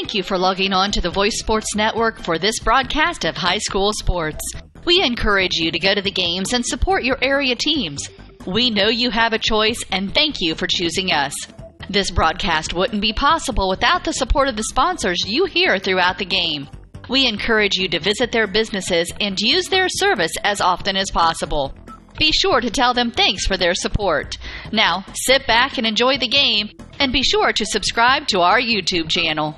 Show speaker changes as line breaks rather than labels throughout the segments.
Thank you for logging on to the Voice Sports Network for this broadcast of high school sports. We encourage you to go to the games and support your area teams. We know you have a choice, and thank you for choosing us. This broadcast wouldn't be possible without the support of the sponsors you hear throughout the game. We encourage you to visit their businesses and use their service as often as possible. Be sure to tell them thanks for their support. Now, sit back and enjoy the game, and be sure to subscribe to our YouTube channel.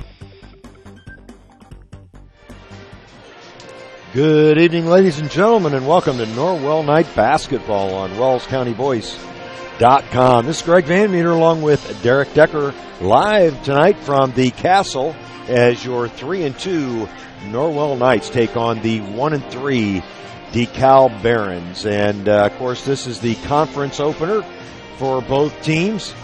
Good evening, ladies and gentlemen, and welcome to Norwell Night Basketball on WellsCountyVoice.com. This is Greg Van Meter along with Derek Decker live tonight from the Castle as your 3-2 Norwell Knights take on the 1-3 Dekalb Barons. And, of course, this is the conference opener for both teams.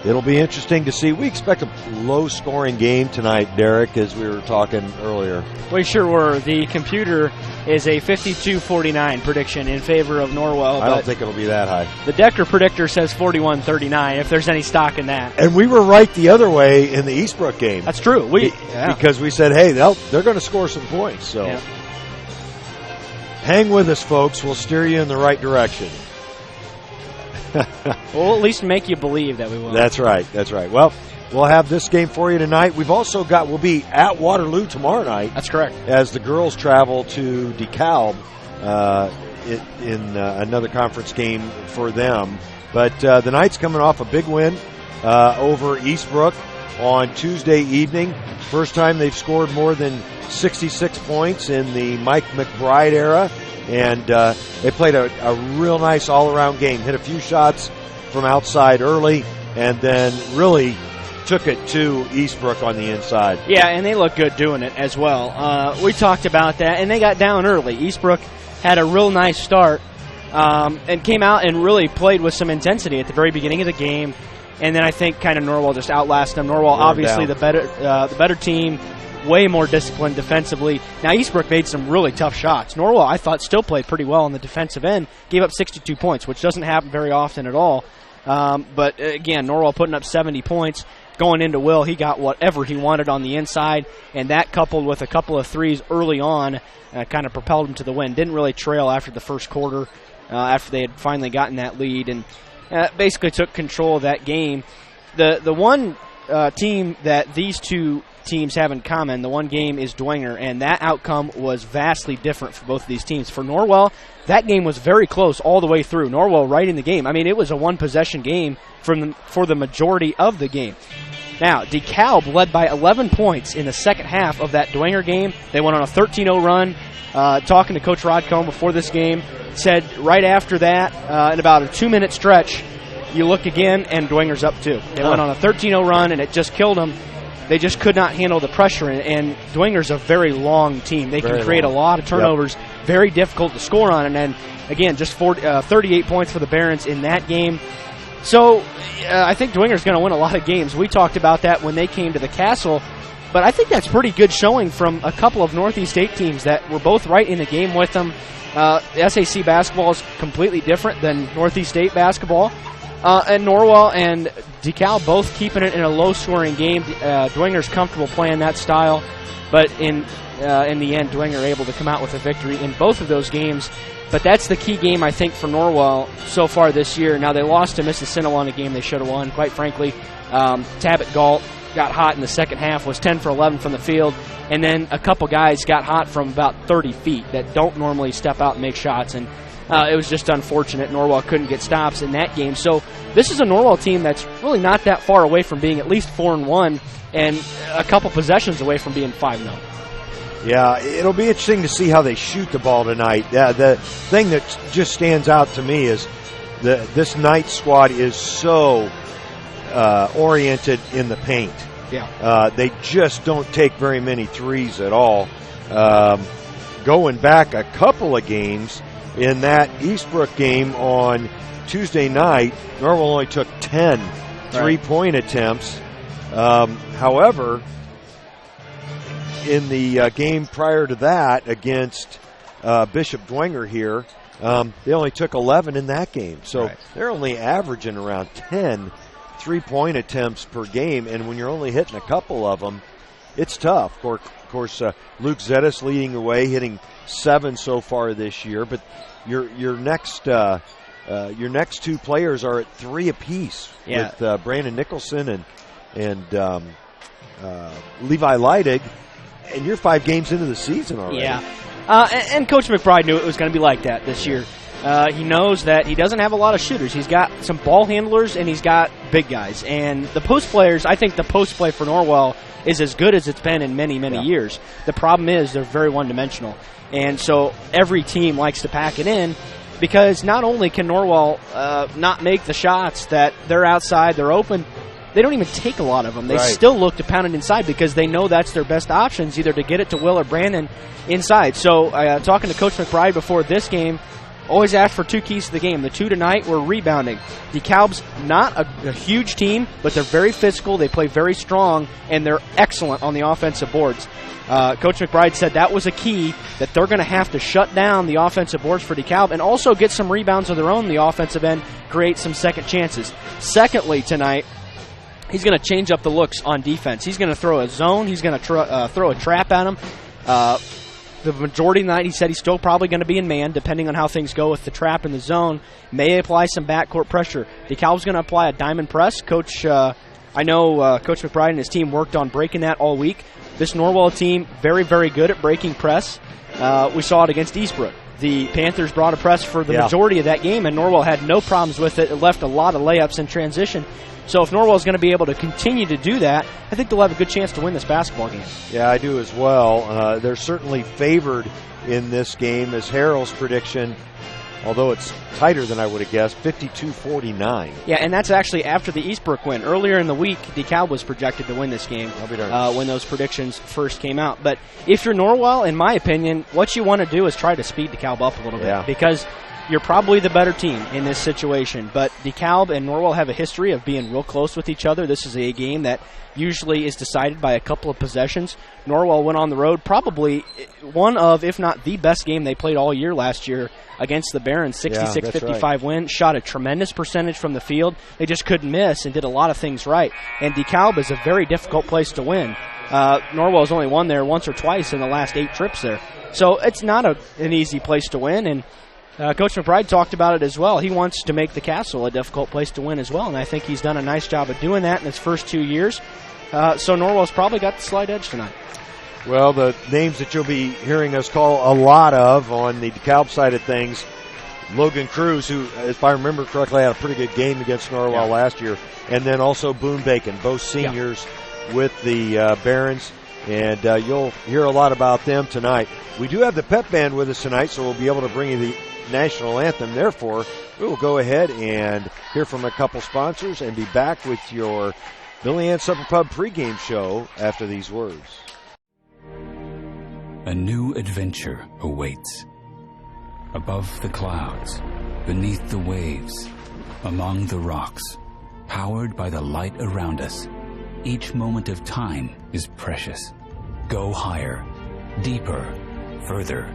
It'll be interesting to see. We expect a low-scoring game tonight, Derek, as we were talking earlier.
We sure were. The computer is a 52-49 prediction in favor of Norwell.
I don't think it'll be that high. The
Decker predictor says 41-39, if there's any stock in that.
And we were right the other way in the Eastbrook game.
That's true.
Because we said, hey, they're going to score some points. So hang with us, folks. We'll steer you in the right direction.
We'll at least make you believe that we will.
That's right. Well, we'll have this game for you tonight. We'll be at Waterloo tomorrow night.
That's correct.
As the girls travel to DeKalb in another conference game for them. But the Knights coming off a big win over Eastbrook on Tuesday evening. First time they've scored more than 66 points in the Mike McBride era. And they played a real nice all-around game. Hit a few shots from outside early and then really took it to Eastbrook on the inside.
Yeah, and they look good doing it as well. We talked about that, and they got down early. Eastbrook had a real nice start and came out and really played with some intensity at the very beginning of the game. And then I think kind of Norwell just outlasted them. Norwell, obviously the better team, way more disciplined defensively. Now, Eastbrook made some really tough shots. Norwell, I thought, still played pretty well on the defensive end. Gave up 62 points, which doesn't happen very often at all. But, again, Norwell putting up 70 points. Going into Will, he got whatever he wanted on the inside, and that coupled with a couple of threes early on kind of propelled him to the win. Didn't really trail after the first quarter after they had finally gotten that lead, and basically took control of that game. The one team that these two teams have in common, the one game is Dwenger, and that outcome was vastly different for both of these teams. For Norwell, that game was very close all the way through. Norwell right in the game. I mean, it was a one-possession game for the majority of the game. Now, DeKalb led by 11 points in the second half of that Dwenger game. They went on a 13-0 run. Talking to Coach Rodcombe before this game, said right after that, in about a 2-minute stretch, you look again, and Dwenger's up too. They went on a 13-0 run, and it just killed them. They just could not handle the pressure, and Dwenger's a very long team. They can create a lot of turnovers, very difficult to score on, and then, again, just 38 points for the Barons in that game. So I think Dwenger's going to win a lot of games. We talked about that when they came to the Castle, but I think that's pretty good showing from a couple of Northeast State teams that were both right in the game with them. SAC basketball is completely different than Northeast State basketball. And Norwell and DeKalb both keeping it in a low-scoring game. Dwenger's comfortable playing that style, but in the end, Dwenger able to come out with a victory in both of those games. But that's the key game, I think, for Norwell so far this year. Now, they lost to Mississinawa in a game they should have won, quite frankly. Tabit Galt got hot in the second half, was 10 for 11 from the field, and then a couple guys got hot from about 30 feet that don't normally step out and make shots, and it was just unfortunate. Norwell couldn't get stops in that game. So this is a Norwell team that's really not that far away from being at least 4-1 and a couple possessions away from being 5-0.
Yeah, it'll be interesting to see how they shoot the ball tonight. The thing that just stands out to me is this Knights squad is so oriented in the paint.
Yeah.
They just don't take very many threes at all. Going back a couple of games, in that Eastbrook game on Tuesday night, Norwell only took 10 three-point attempts. However, in the game prior to that against Bishop Dwenger here, they only took 11 in that game. So they're only averaging around 10 three-point attempts per game, and when you're only hitting a couple of them, it's tough. Of course, Luke Zettis leading the way, hitting 7 so far this year. But your next 2 players are at 3 apiece, with Brandon Nicholson and Levi Leidig, and you're 5 games into the season already.
Yeah, and Coach McBride knew it was going to be like that this year. He knows that he doesn't have a lot of shooters. He's got some ball handlers, and he's got big guys. And the post players, I think the post play for Norwell is as good as it's been in many, many years. The problem is they're very one-dimensional. And so every team likes to pack it in, because not only can Norwell not make the shots that they're outside, they're open, they don't even take a lot of them. They still look to pound it inside because they know that's their best options, either to get it to Will or Brandon inside. So talking to Coach McBride before this game, always asked for 2 keys to the game. The 2 tonight were rebounding. Dekalb's not a huge team, but they're very physical, they play very strong, and they're excellent on the offensive boards. Coach McBride said that was a key, that they're going to have to shut down the offensive boards for Dekalb and also get some rebounds of their own on the offensive end, create some second chances. Secondly, tonight, he's going to change up the looks on defense. He's going to throw a zone. He's going to throw a trap at him. The majority of the night, he said he's still probably going to be in man, depending on how things go with the trap and the zone. May apply some backcourt pressure. DeKalb's going to apply a diamond press. Coach, I know Coach McBride and his team worked on breaking that all week. This Norwell team, very, very good at breaking press. We saw it against Eastbrook. The Panthers brought a press for the majority of that game, and Norwell had no problems with it. It left a lot of layups in transition. So if Norwell's going to be able to continue to do that, I think they'll have a good chance to win this basketball game. Yeah,
I do as well. They're certainly favored in this game, as Harrell's prediction, although it's tighter than I would have guessed, 52-49.
Yeah, and that's actually after the Eastbrook win. Earlier in the week, DeKalb was projected to win this game when those predictions first came out. But if you're Norwell, in my opinion, what you want to do is try to speed DeKalb up a little bit, because you're probably the better team in this situation. But DeKalb and Norwell have a history of being real close with each other. This is a game that usually is decided by a couple of possessions. Norwell went on the road, probably one of, if not the best game they played all year last year against the Barons, 66-55 win. Shot a tremendous percentage from the field. They just couldn't miss and did a lot of things right. And DeKalb is a very difficult place to win. Norwell's only won there once or twice in the last 8 trips there. So it's not an easy place to win, and Coach McBride talked about it as well. He wants to make the Castle a difficult place to win as well, and I think he's done a nice job of doing that in his first 2 years. So Norwell's probably got the slight edge tonight.
Well, the names that you'll be hearing us call a lot of on the DeKalb side of things, Logan Cruz, who, if I remember correctly, had a pretty good game against Norwell last year, and then also Boone Bacon, both seniors with the Barons, and you'll hear a lot about them tonight. We do have the pep band with us tonight, so we'll be able to bring you the national anthem. Therefore, we will go ahead and hear from a couple sponsors and be back with your Billy Ann Supper Pub pregame show after these words.
A new adventure awaits. Above the clouds, beneath the waves, among the rocks, powered by the light around us. Each moment of time is precious. Go higher, deeper, further.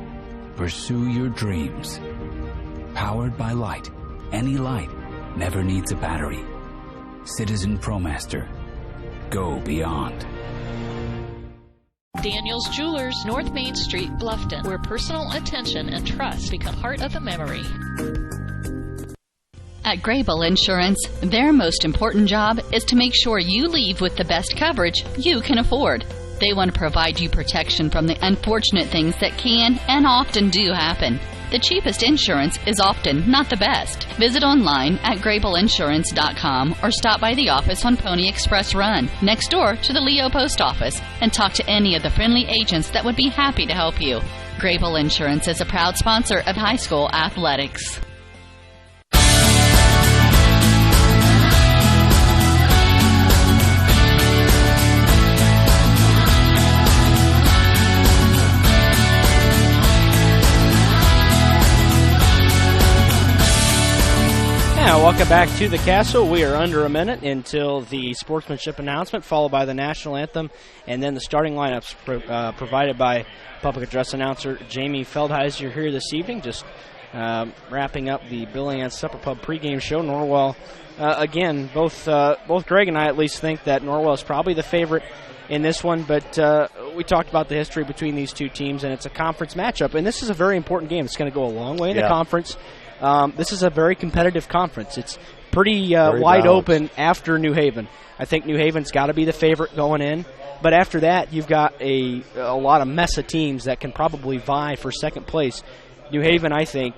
Pursue your dreams. Powered by light. Any light never needs a battery. Citizen ProMaster. Go beyond.
Daniel's Jewelers, North Main Street, Bluffton, where personal attention and trust become part of a memory.
At Grable Insurance, their most important job is to make sure you leave with the best coverage you can afford. They want to provide you protection from the unfortunate things that can and often do happen. The cheapest insurance is often not the best. Visit online at grableinsurance.com or stop by the office on Pony Express Run, next door to the Leo Post Office, and talk to any of the friendly agents that would be happy to help you. Grable Insurance is a proud sponsor of high school athletics.
Welcome back to the Castle. We are under a minute until the sportsmanship announcement, followed by the national anthem, and then the starting lineups provided by public address announcer Jamie Feldheiser here this evening. Just wrapping up the Billy Ann Supper Pub pregame show. Norwell, again, both Greg and I at least think that Norwell is probably the favorite in this one, but we talked about the history between these two teams, and it's a conference matchup, and this is a very important game. It's going to go a long way in the conference. This is a very competitive conference. It's pretty wide open after New Haven. I think New Haven's got to be the favorite going in, but after that, you've got a lot of mess of teams that can probably vie for second place. New Haven, I think,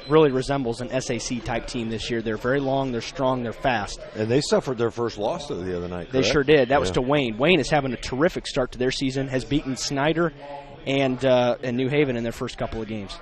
really resembles an SAC-type team this year. They're very long, they're strong, they're fast.
And they suffered their first loss the other night, correct?
They sure did. That was to Wayne. Wayne is having a terrific start to their season, has beaten Snyder and New Haven in their first couple of games.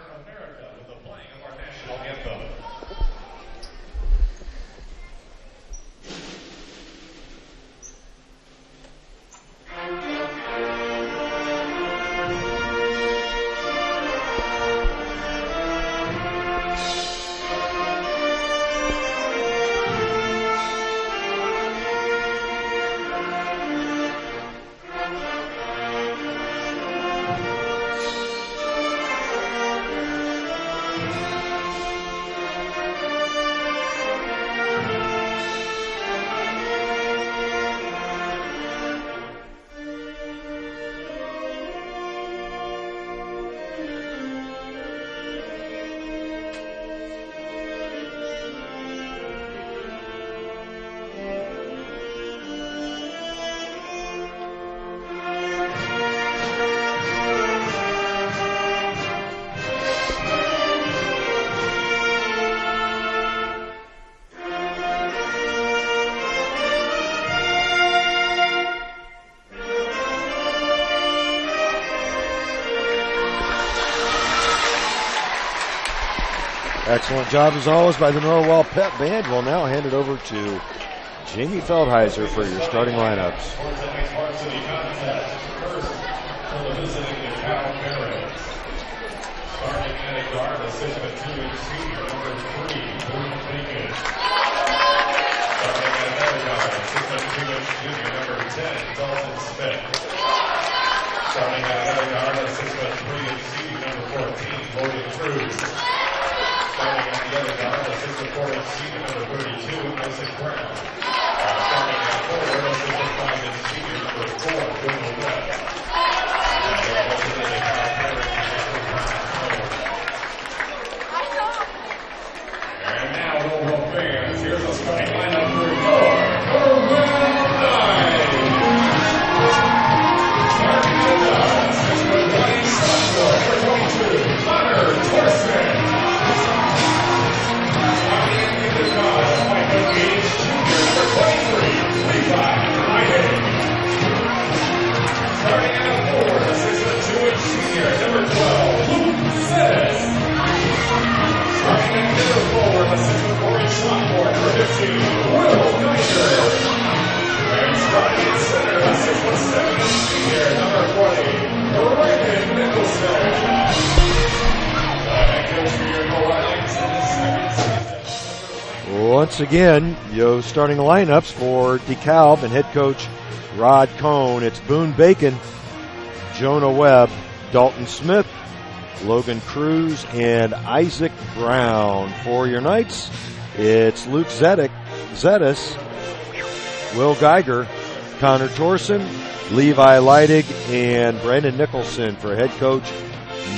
Excellent job as always by the Norwell Pep Band. We'll now hand it over to Jamie Feldheiser for your starting lineups.
Starting at guard, assistant 2-inch senior, number 3, Boone Bacon. Starting at guard, assistant 2-inch junior, number 10, Dalton Smith. Starting at guard, assistant 3-inch senior, number 14, Morgan Cruz. Starting at the other guard, assistant 4-inch senior, number 32, Isaac Brown. Starting at forward, assistant 5-inch senior, number 4, Boone Webb. And now, Norwell fans, here's the starting lineup for your Norwell Knights. Starting at the guard, 6'1" sophomore, number 22, Connor Torsen. Starting at the guard, 5'8" junior, number 23, Levi Hyden. Starting at the forward, 6'2" senior, number 12, Luke Settis. Starting at middle forward, the 6'4" sophomore, number 15, Will Geiger. And starting at center, the 6'7" senior, number 20, Brandon Nicholson. The head coach for your Norwell Knights in the second season.
Once again, your starting lineups for Dekalb and head coach Rod Cohn. It's Boone Bacon, Jonah Webb, Dalton Smith, Logan Cruz, and Isaac Brown. For your Knights, it's Luke Zettis, Will Geiger, Connor Torsen, Levi Leidig, and Brandon Nicholson. For head coach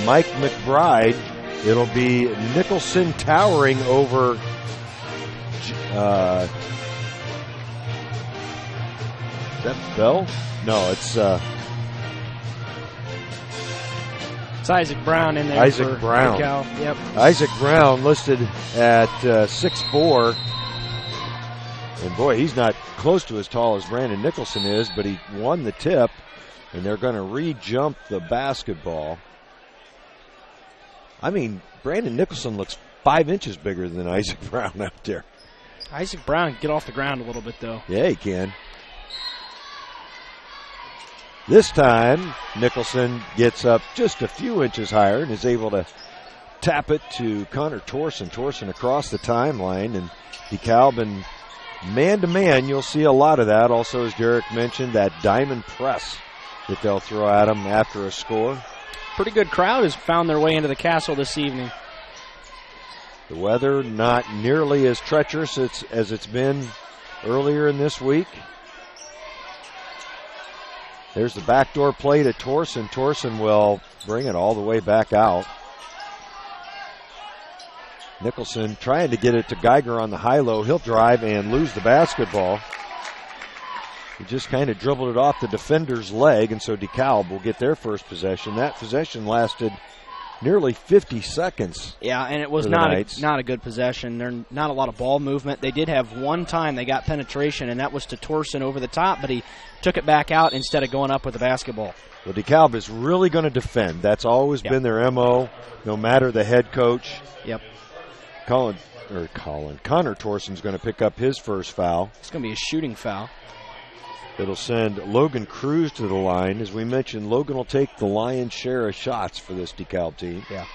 Mike McBride, it'll be Nicholson towering over is that Bell? No, it's
Isaac Brown in there.
Isaac Brown.
Yep.
Isaac Brown listed at 6'4". And boy, he's not close to as tall as Brandon Nicholson is, but he won the tip, and they're going to re-jump the basketball. I mean, Brandon Nicholson looks 5 inches bigger than Isaac Brown out there.
Isaac Brown can get off the ground a little bit, though.
Yeah, he can. This time, Nicholson gets up just a few inches higher and is able to tap it to Connor Torsen. Torsen across the timeline, and Dekalb and man-to-man, you'll see a lot of that. Also, as Derek mentioned, that diamond press that they'll throw at him after a score.
Pretty good crowd has found their way into the castle this evening.
The weather not nearly as treacherous as it's been earlier in this week. There's the backdoor play to Torsen. Torsen will bring it all the way back out. Nicholson trying to get it to Geiger on the high-low. He'll drive and lose the basketball. He just kind of dribbled it off the defender's leg, and so Dekalb will get their first possession. That possession lasted nearly 50 seconds.
Yeah, and it was not a good possession. There's not a lot of ball movement. They did have one time they got penetration, and that was to Torsen over the top, but he took it back out instead of going up with the basketball.
Well, Dekalb is really going to defend. That's always been their MO, no matter the head coach.
Yep.
Connor Torsen's going to pick up his first foul.
It's going to be a shooting foul.
It'll send Logan Cruz to the line. As we mentioned, Logan will take the lion's share of shots for this Dekalb team.
Yeah.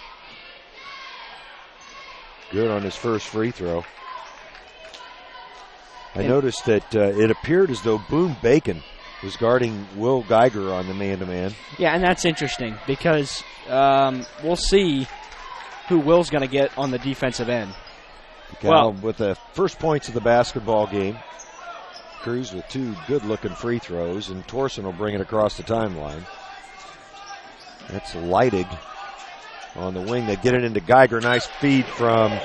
Good on his first free throw. I noticed that it appeared as though Boone Bacon was guarding Will Geiger on the man-to-man.
Yeah, and that's interesting because we'll see who Will's going to get on the defensive end.
Dekalb with the first points of the basketball game. Cruz with two good-looking free throws, and Torsen will bring it across the timeline. That's Leidig on the wing. They get it into Geiger. Nice feed from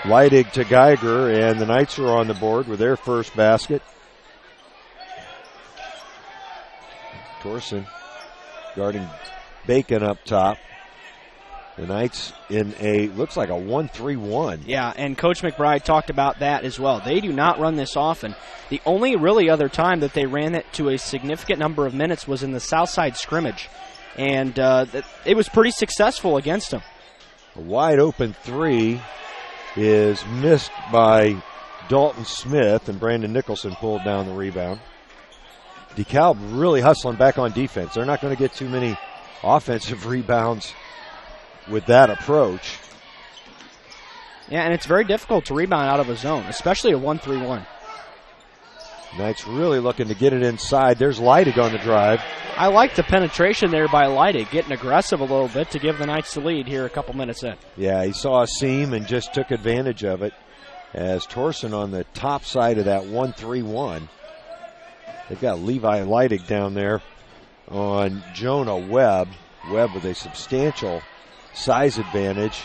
Leidig to Geiger, and the Knights are on the board with their first basket. Torsen guarding Bacon up top. The Knights in looks like a 1-3-1.
Yeah, and Coach McBride talked about that as well. They do not run this often. The only really other time that they ran it to a significant number of minutes was in the Southside scrimmage, and it was pretty successful against them.
A wide open three is missed by Dalton Smith, and Brandon Nicholson pulled down the rebound. Dekalb really hustling back on defense. They're not going to get too many offensive rebounds with that approach.
Yeah, and it's very difficult to rebound out of a zone, especially a 1-3-1.
Knights really looking to get it inside. There's Leidig on the drive.
I like the penetration there by Leidig, getting aggressive a little bit to give the Knights the lead here a couple minutes in.
Yeah, he saw a seam and just took advantage of it as Torsen on the top side of that 1-3-1. They've got Levi Leidig down there on Jonah Webb. Webb with a substantial size advantage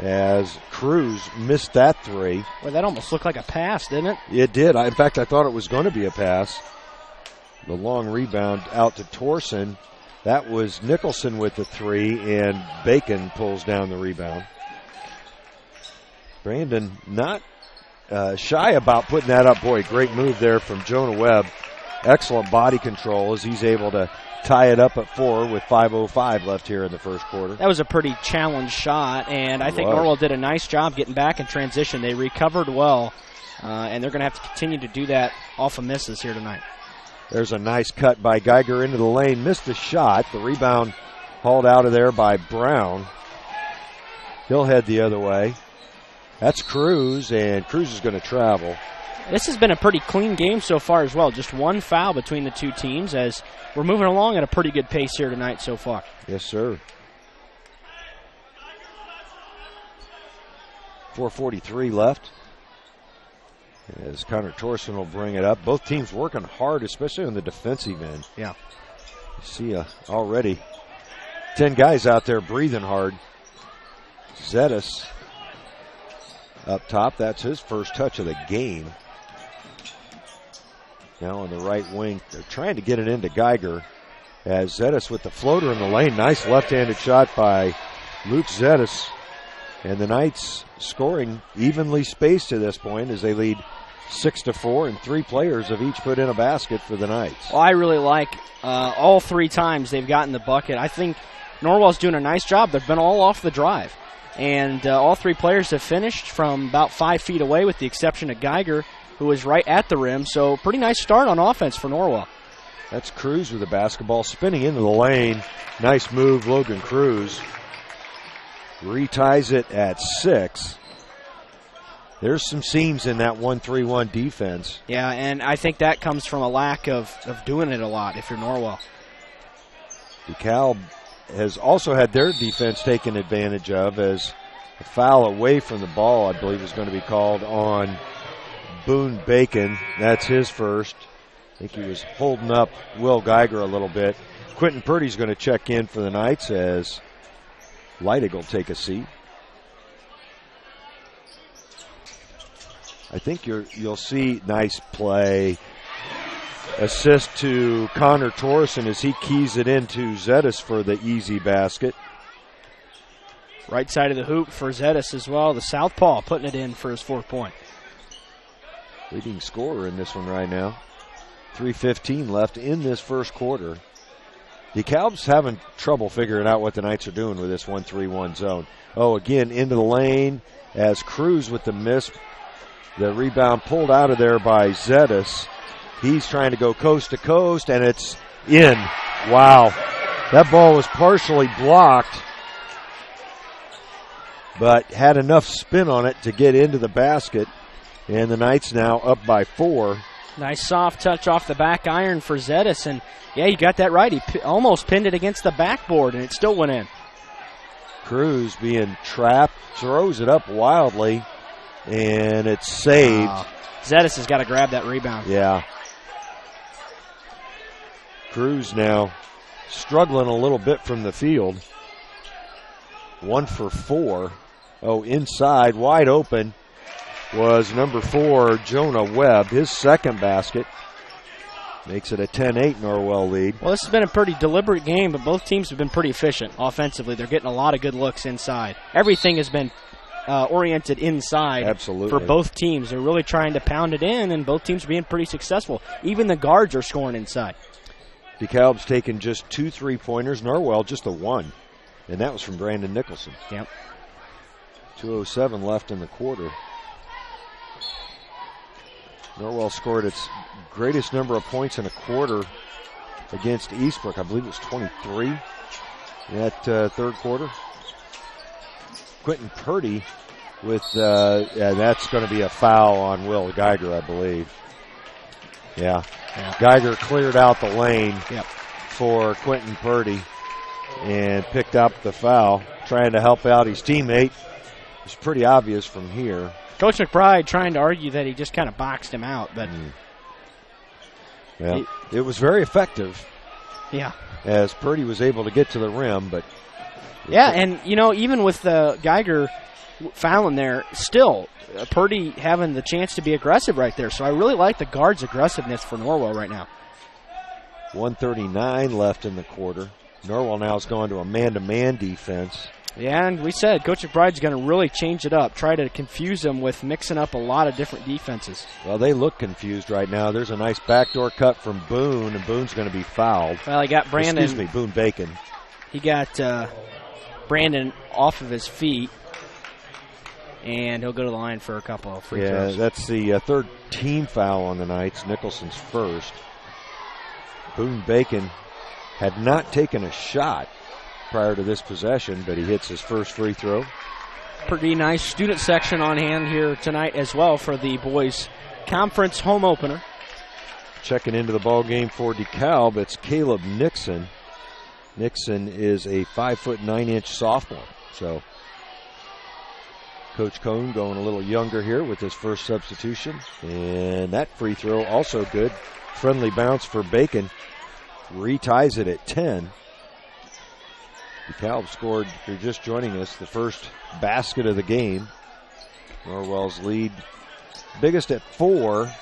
as Cruz missed that three.
Well, that almost looked like a pass, didn't it?
It did. In fact, I thought it was going to be a pass. The long rebound out to Torsen. That was Nicholson with the three, and Bacon pulls down the rebound. Brandon not shy about putting that up. Boy, great move there from Jonah Webb. Excellent body control as he's able to tie it up at 4 with 5:05 left here in the first quarter.
That was a pretty challenged shot, and I think Norwell did a nice job getting back in transition. They recovered well, and they're going to have to continue to do that off of misses here tonight.
There's a nice cut by Geiger into the lane. Missed the shot. The rebound hauled out of there by Brown. He'll head the other way. That's Cruz, and Cruz is going to travel.
This has been a pretty clean game so far as well. Just one foul between the two teams as we're moving along at a pretty good pace here tonight so far.
Yes, sir. 4:43 left as Connor Torsen will bring it up. Both teams working hard, especially on the defensive end.
Yeah.
You see already 10 guys out there breathing hard. Zetas up top. That's his first touch of the game. Now on the right wing, they're trying to get it into Geiger as Zetas with the floater in the lane. Nice left-handed shot by Luke Zetas. And the Knights scoring evenly spaced to this point as they lead 6-4, and 3 players have each put in a basket for the Knights.
Well, I really like all 3 times they've gotten the bucket. I think Norwell's doing a nice job. They've been all off the drive. And all 3 players have finished from about 5 feet away with the exception of Geiger, who was right at the rim. So pretty nice start on offense for Norwell.
That's Cruz with the basketball spinning into the lane. Nice move, Logan Cruz. Reties it at 6. There's some seams in that 1-3-1 defense.
Yeah, and I think that comes from a lack of doing it a lot if you're Norwell.
Dekalb has also had their defense taken advantage of as a foul away from the ball, I believe, is going to be called on Boone Bacon. That's his first. I think he was holding up Will Geiger a little bit. Quentin Purdy's going to check in for the Knights as Leidig will take a seat. I think you'll see nice play. Assist to Connor Torreson as he keys it into Zetas for the easy basket.
Right side of the hoop for Zetas as well. The southpaw putting it in for his 4th point.
Leading scorer in this one right now. 3:15 left in this first quarter. Dekalb's having trouble figuring out what the Knights are doing with this 1-3-1 zone. Oh, again, into the lane as Cruz with the miss. The rebound pulled out of there by Zetas. He's trying to go coast to coast, and it's in. Wow. That ball was partially blocked, but had enough spin on it to get into the basket. And the Knights now up by 4.
Nice soft touch off the back iron for Zetas. And, yeah, you got that right. He almost pinned it against the backboard, and it still went in.
Cruz being trapped, throws it up wildly, and it's saved.
Zetas has got to grab that rebound.
Yeah. Cruz now struggling a little bit from the field. 1 for 4. Oh, inside, wide open was number 4, Jonah Webb. His second basket makes it a 10-8 Norwell lead.
Well, this has been a pretty deliberate game, but both teams have been pretty efficient offensively. They're getting a lot of good looks inside. Everything has been oriented inside.
Absolutely.
For both teams. They're really trying to pound it in, and both teams are being pretty successful. Even the guards are scoring inside.
DeKalb's taken just 2 3-pointers. Norwell just the 1, and that was from Brandon Nicholson.
Yep.
2:07 left in the quarter. Norwell scored its greatest number of points in a quarter against Eastbrook. I believe it was 23 in that third quarter. Quentin Purdy with, that's going to be a foul on Will Geiger, I believe. Yeah. Geiger cleared out the lane for Quentin Purdy and picked up the foul, trying to help out his teammate. It's pretty obvious from here.
Coach McBride trying to argue that he just kind of boxed him out, but
it was very effective.
Yeah,
as Purdy was able to get to the rim, but
and even with the Geiger fouling there, still Purdy having the chance to be aggressive right there. So I really like the guards' aggressiveness for Norwell right now.
1:39 left in the quarter. Norwell now has gone to a man-to-man defense.
Yeah, and we said Coach McBride's going to really change it up, try to confuse them with mixing up a lot of different defenses.
Well, they look confused right now. There's a nice backdoor cut from Boone, and Boone's going to be fouled.
Well, he got Brandon.
Excuse me, Boone Bacon.
He got Brandon off of his feet, and he'll go to the line for a couple of free throws.
Yeah, that's the third team foul on the Knights. Nicholson's first. Boone Bacon had not taken a shot prior to this possession, but he hits his first free throw.
Pretty nice student section on hand here tonight as well for the boys' conference home opener.
Checking into the ball game for DeKalb, it's Caleb Nixon. Nixon is a 5'9" sophomore. So Coach Cohn going a little younger here with his first substitution. And that free throw also good. Friendly bounce for Bacon. Reties it at 10. DeKalb scored, if you're just joining us, the first basket of the game. Norwell's lead biggest at 4.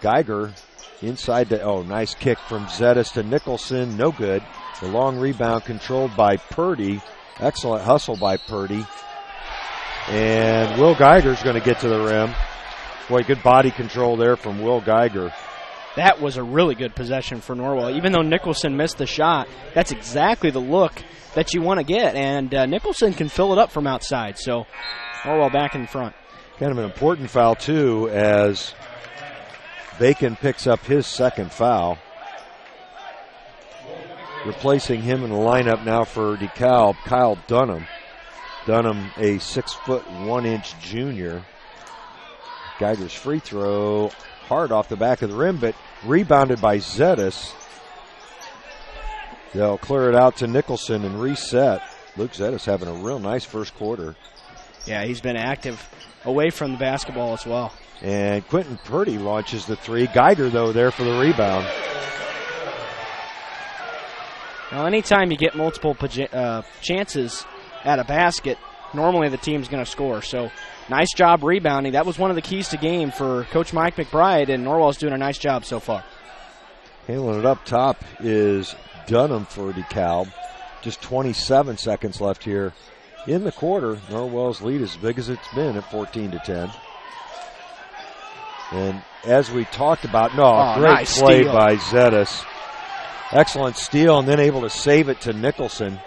Geiger inside the, nice kick from Zetas to Nicholson, no good. The long rebound controlled by Purdy. Excellent hustle by Purdy. And Will Geiger's going to get to the rim. Boy, good body control there from Will Geiger.
That was a really good possession for Norwell. Even though Nicholson missed the shot, that's exactly the look that you want to get. And Nicholson can fill it up from outside. So Norwell back in front.
Kind of an important foul, too, as Bacon picks up his second foul. Replacing him in the lineup now for DeKalb, Kyle Dunham. Dunham, a 6'1" junior. Geiger's free throw hard off the back of the rim, but rebounded by Zetas. They'll clear it out to Nicholson and reset. Luke Zetas having a real nice first quarter.
Yeah, he's been active away from the basketball as well.
And Quentin Purdy launches the three. Geiger, though, there for the rebound.
Now, anytime you get multiple chances at a basket, normally the team's going to score. So, nice job rebounding. That was one of the keys to game for Coach Mike McBride, and Norwell's doing a nice job so far.
Handling it up top is Dunham for DeKalb. Just 27 seconds left here in the quarter. Norwell's lead is as big as it's been at 14-10. And as we talked about, great
nice
play
steal
by Zetas. Excellent steal, and then able to save it to Nicholson.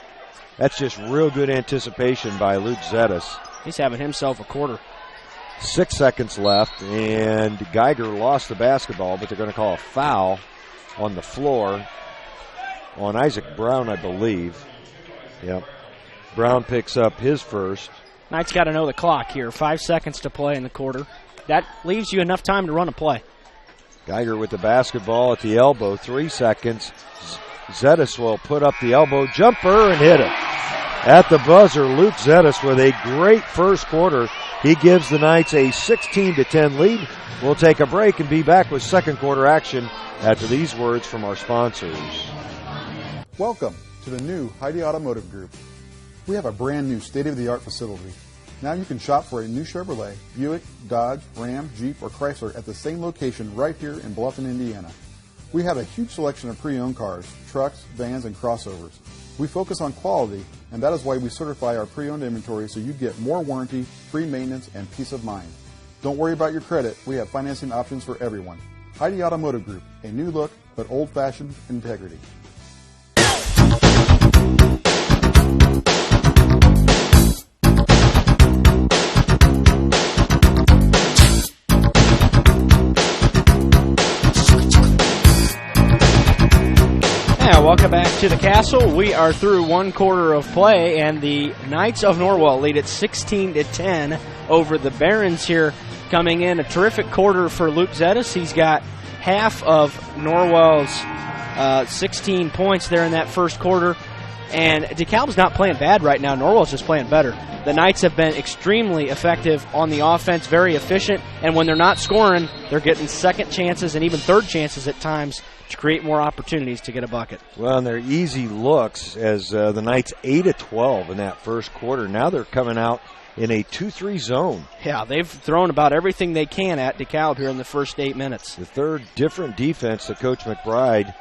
That's just real good anticipation by Luke Zetas.
He's having himself a quarter.
6 seconds left, and Geiger lost the basketball, but they're going to call a foul on the floor on Isaac Brown, I believe. Yep. Brown picks up his first.
Knight's got to know the clock here. 5 seconds to play in the quarter. That leaves you enough time to run a play.
Geiger with the basketball at the elbow. 3 seconds. Zetas will put up the elbow jumper and hit it. At the buzzer, Luke Zetas with a great first quarter. He gives the Knights a 16-10 lead. We'll take a break and be back with second quarter action after these words from our sponsors.
Welcome to the new Heidi Automotive Group. We have a brand new state-of-the-art facility. Now you can shop for a new Chevrolet, Buick, Dodge, Ram, Jeep, or Chrysler at the same location right here in Bluffton, Indiana. We have a huge selection of pre-owned cars, trucks, vans, and crossovers. We focus on quality, and that is why we certify our pre-owned inventory so you get more warranty, free maintenance, and peace of mind. Don't worry about your credit. We have financing options for everyone. Heidi Automotive Group, a new look, but old-fashioned integrity.
Welcome back to the Castle. We are through one quarter of play, and the Knights of Norwell lead at 16-10 over the Barons here. Coming in a terrific quarter for Luke Zetas. He's got half of Norwell's 16 points there in that first quarter. And DeKalb's not playing bad right now. Norwell's just playing better. The Knights have been extremely effective on the offense, very efficient, and when they're not scoring, they're getting second chances and even third chances at times to create more opportunities to get a bucket.
Well, and they're easy looks as the Knights 8-12 in that first quarter. Now they're coming out in a 2-3 zone.
Yeah, they've thrown about everything they can at DeKalb here in the first 8 minutes.
The third different defense that Coach McBride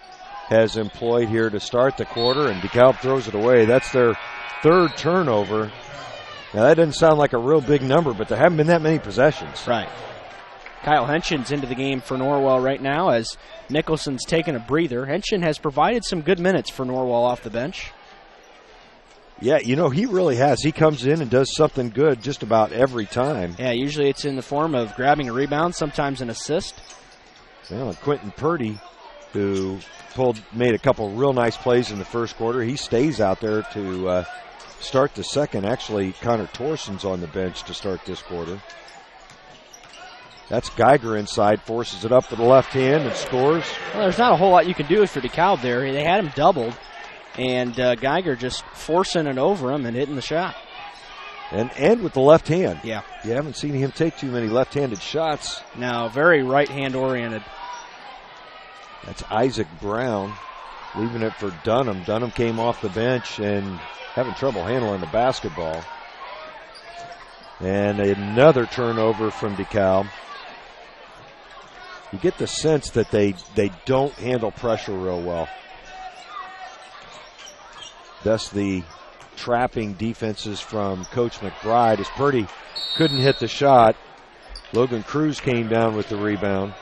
has employed here to start the quarter, and DeKalb throws it away. That's their third turnover. Now, that doesn't sound like a real big number, but there haven't been that many possessions.
Right. Kyle Henshin's into the game for Norwell right now as Nicholson's taking a breather. Henshin has provided some good minutes for Norwell off the bench.
Yeah, you know, he really has. He comes in and does something good just about every time.
Yeah, usually it's in the form of grabbing a rebound, sometimes an assist.
Well, Quentin Purdy, who made a couple real nice plays in the first quarter, he stays out there to start the second. Actually, Connor Torson's on the bench to start this quarter. That's Geiger inside, forces it up with the left hand and scores.
Well, there's not a whole lot you can do for DeKalb there. They had him doubled, and Geiger just forcing it over him and hitting the shot.
And with the left hand.
Yeah.
You haven't seen him take too many left-handed shots.
No, very right-hand oriented.
That's Isaac Brown leaving it for Dunham. Dunham came off the bench and having trouble handling the basketball. And another turnover from DeKalb. You get the sense that they don't handle pressure real well. Thus the trapping defenses from Coach McBride as Purdy couldn't hit the shot. Logan Cruz came down with the rebound.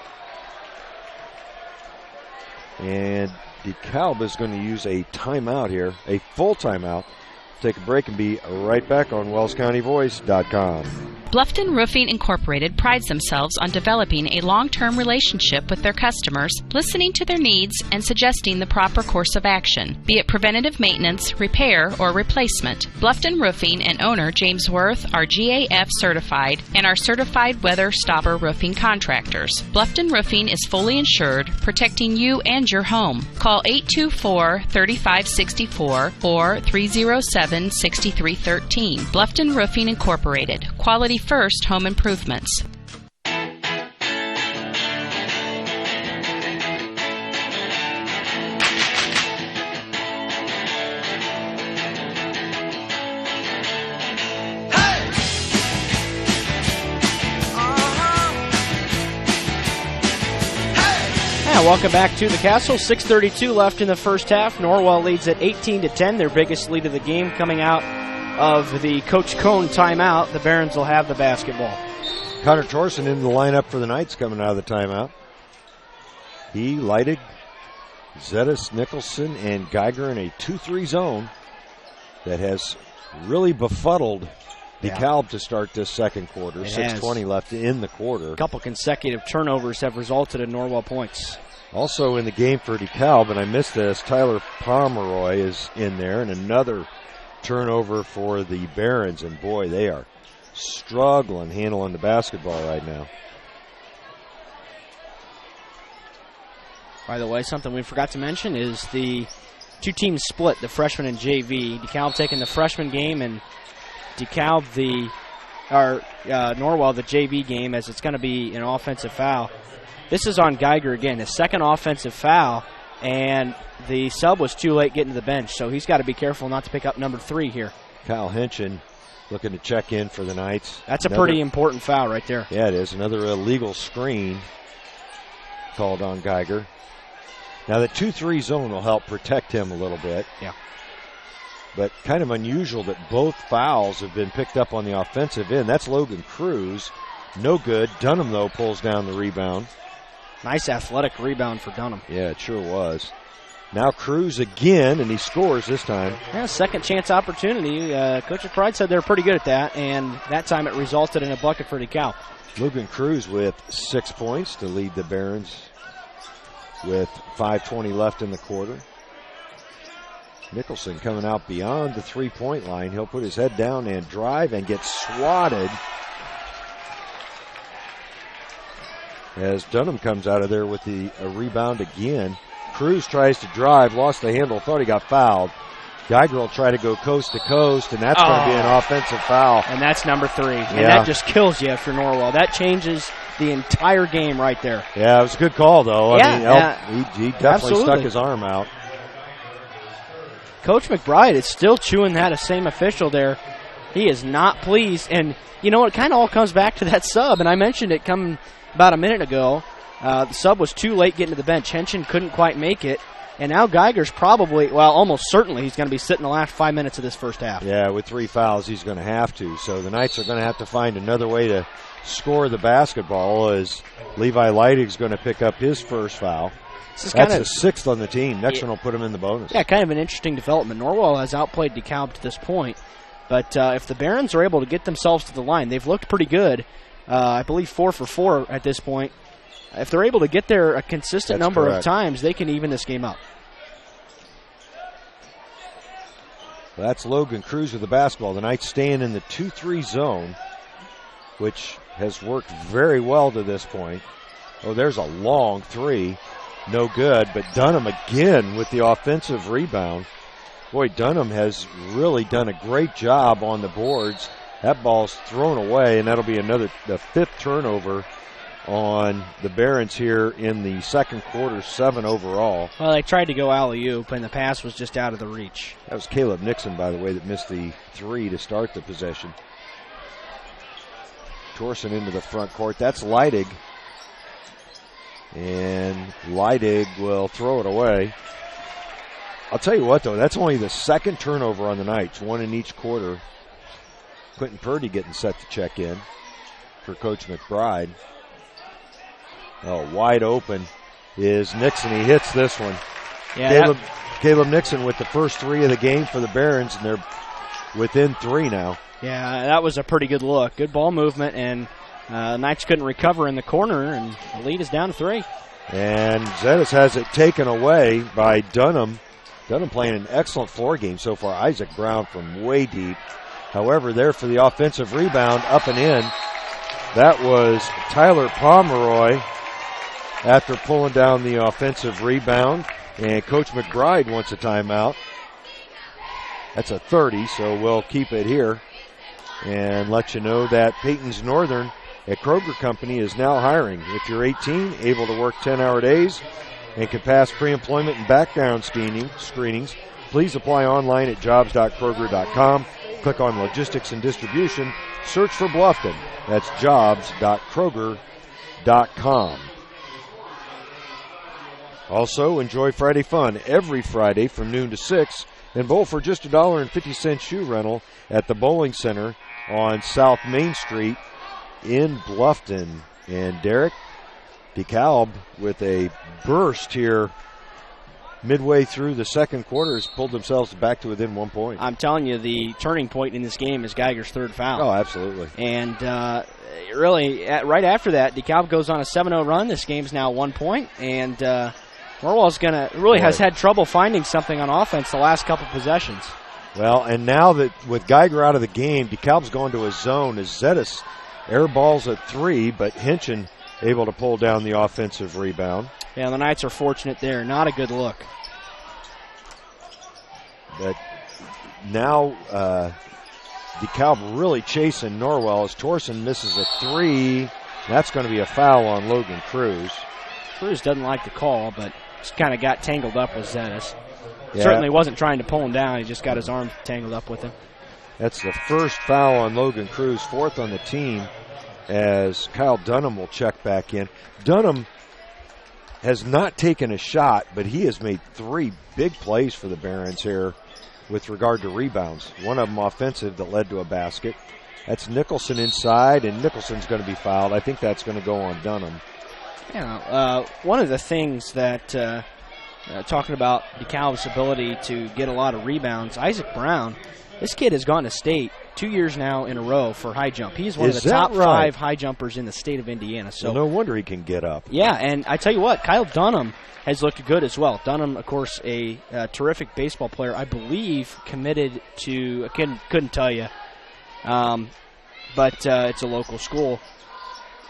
And DeKalb is going to use a timeout here, a full timeout. Take a break and be right back on WellsCountyVoice.com.
Bluffton Roofing Incorporated prides themselves on developing a long-term relationship with their customers, listening to their needs and suggesting the proper course of action, be it preventative maintenance, repair, or replacement. Bluffton Roofing and owner James Worth are GAF certified and are certified weather stopper roofing contractors. Bluffton Roofing is fully insured, protecting you and your home. Call 824-3564 or 307 877-6313. Bluffton Roofing Incorporated. Quality first home improvements.
Welcome back to the Castle. 6:32 left in the first half. Norwell leads at 18-10, their biggest lead of the game, coming out of the Coach Cohn timeout. The Barons will have the basketball.
Connor Torson in the lineup for the Knights coming out of the timeout. He, Leidig, Zettis, Nicholson, and Geiger in a 2-3 zone that has really befuddled Dekalb to start this second quarter. 6:20 left in the quarter.
A couple consecutive turnovers have resulted in Norwell points.
Also in the game for DeKalb, and I missed this, Tyler Pomeroy is in there, and another turnover for the Barons, and boy, they are struggling handling the basketball right now.
By the way, something we forgot to mention is the two teams split, the freshman and JV. DeKalb taking the freshman game, and Norwell the JV game, as it's going to be an offensive foul. This is on Geiger again, his second offensive foul, and the sub was too late getting to the bench, so he's got to be careful not to pick up number 3 here.
Kyle Henschen looking to check in for the Knights.
That's a pretty important foul right there.
Yeah, it is. Another illegal screen called on Geiger. Now the 2-3 zone will help protect him a little bit.
Yeah.
But kind of unusual that both fouls have been picked up on the offensive end. That's Logan Cruz. No good. Dunham, though, pulls down the rebound.
Nice athletic rebound for Dunham.
Yeah, it sure was. Now Cruz again, and he scores this time.
Yeah, second chance opportunity. Coach McBride said they're pretty good at that, and that time it resulted in a bucket for DeKalb.
Logan Cruz with 6 points to lead the Barons with 5:20 left in the quarter. Nicholson coming out beyond the three-point line. He'll put his head down and drive and get swatted as Dunham comes out of there with a rebound again. Cruz tries to drive, lost the handle, thought he got fouled. Geiger will try to go coast to coast, and that's going to be an offensive foul.
And that's number 3. And that just kills you for Norwell. That changes the entire game right there.
Yeah, it was a good call, though.
Yeah,
he definitely stuck his arm out.
Coach McBride is still chewing that same official there. He is not pleased. And, you know, it kind of all comes back to that sub. And I mentioned it coming about a minute ago. The sub was too late getting to the bench. Henschen couldn't quite make it. And now Geiger's probably, well, almost certainly he's going to be sitting the last 5 minutes of this first half.
Yeah, with 3 fouls, he's going to have to. So the Knights are going to have to find another way to score the basketball, as Levi Leidig's going to pick up his first foul. That's the 6th on the team. Next one will put him in the bonus.
Yeah, kind of an interesting development. Norwell has outplayed DeKalb to this point. But if the Barons are able to get themselves to the line, they've looked pretty good. I believe 4 for 4 at this point. If they're able to get there a consistent number of times, they can even this game up.
Well, that's Logan Cruz with the basketball. The Knights staying in the 2-3 zone, which has worked very well to this point. Oh, there's a long 3. No good, but Dunham again with the offensive rebound. Boy, Dunham has really done a great job on the boards. That ball's thrown away, and that'll be the 5th turnover on the Barons here in the second quarter, 7 overall.
Well, they tried to go alley-oop, and the pass was just out of the reach.
That was Caleb Nixon, by the way, that missed the 3 to start the possession. Torson into the front court. That's Leidig. And Leidig will throw it away. I'll tell you what, though, that's only the second turnover on the Knights, 1 in each quarter. Quentin Purdy getting set to check in for Coach McBride. Oh, wide open is Nixon. He hits this one.
Yeah,
Caleb Nixon with the first 3 of the game for the Barons, and they're within 3 now.
Yeah, that was a pretty good look. Good ball movement, and Knights couldn't recover in the corner, and the lead is down to 3.
And Zettis has it taken away by Dunham. Dunham playing an excellent floor game so far. Isaac Brown from way deep. However, there for the offensive rebound, up and in. That was Tyler Pomeroy after pulling down the offensive rebound. And Coach McBride wants a timeout. That's a 30, so we'll keep it here and let you know that Peyton's Northern at Kroger Company is now hiring. If you're 18, able to work 10-hour days, and can pass pre-employment and background screenings, please apply online at jobs.kroger.com. Click on Logistics and Distribution. Search for Bluffton. That's jobs.kroger.com. Also, enjoy Friday fun every Friday from noon to 6 and bowl for just $1.50 shoe rental at the Bowling Center on South Main Street in Bluffton. And Derek, Dekalb with a burst here midway through the second quarter has pulled themselves back to within 1 point.
I'm telling you, the turning point in this game is Geiger's third foul.
Oh, absolutely.
And really, right after that, DeKalb goes on a 7-0 run. This game's now 1 point, and Norwell's has had trouble finding something on offense the last couple possessions.
Well, and now that with Geiger out of the game, DeKalb's going to a zone as Zetas airballs at 3, but Hinchin able to pull down the offensive rebound.
Yeah, the Knights are fortunate there. Not a good look.
But now DeKalb really chasing Norwell as Torsen misses a 3. That's going to be a foul on Logan Cruz.
Cruz doesn't like the call, but just kind of got tangled up with Zetas.
Yeah.
Certainly wasn't trying to pull him down. He just got his arm tangled up with him.
That's the first foul on Logan Cruz, 4th on the team, as Kyle Dunham will check back in. Dunham has not taken a shot, but he has made 3 big plays for the Barons here with regard to rebounds. One of them offensive that led to a basket. That's Nicholson inside, and Nicholson's going to be fouled. I think that's going to go on Dunham.
Yeah, one of the things that, talking about DeKalb's ability to get a lot of rebounds, Isaac Brown, this kid has gone to state 2 years now in a row for high jump. He's one of the top 5 high jumpers in the state of Indiana. So
well, no wonder he can get up.
Yeah, and I tell you what, Kyle Dunham has looked good as well. Dunham, of course, a terrific baseball player. I believe committed to, I couldn't tell you, but it's a local school.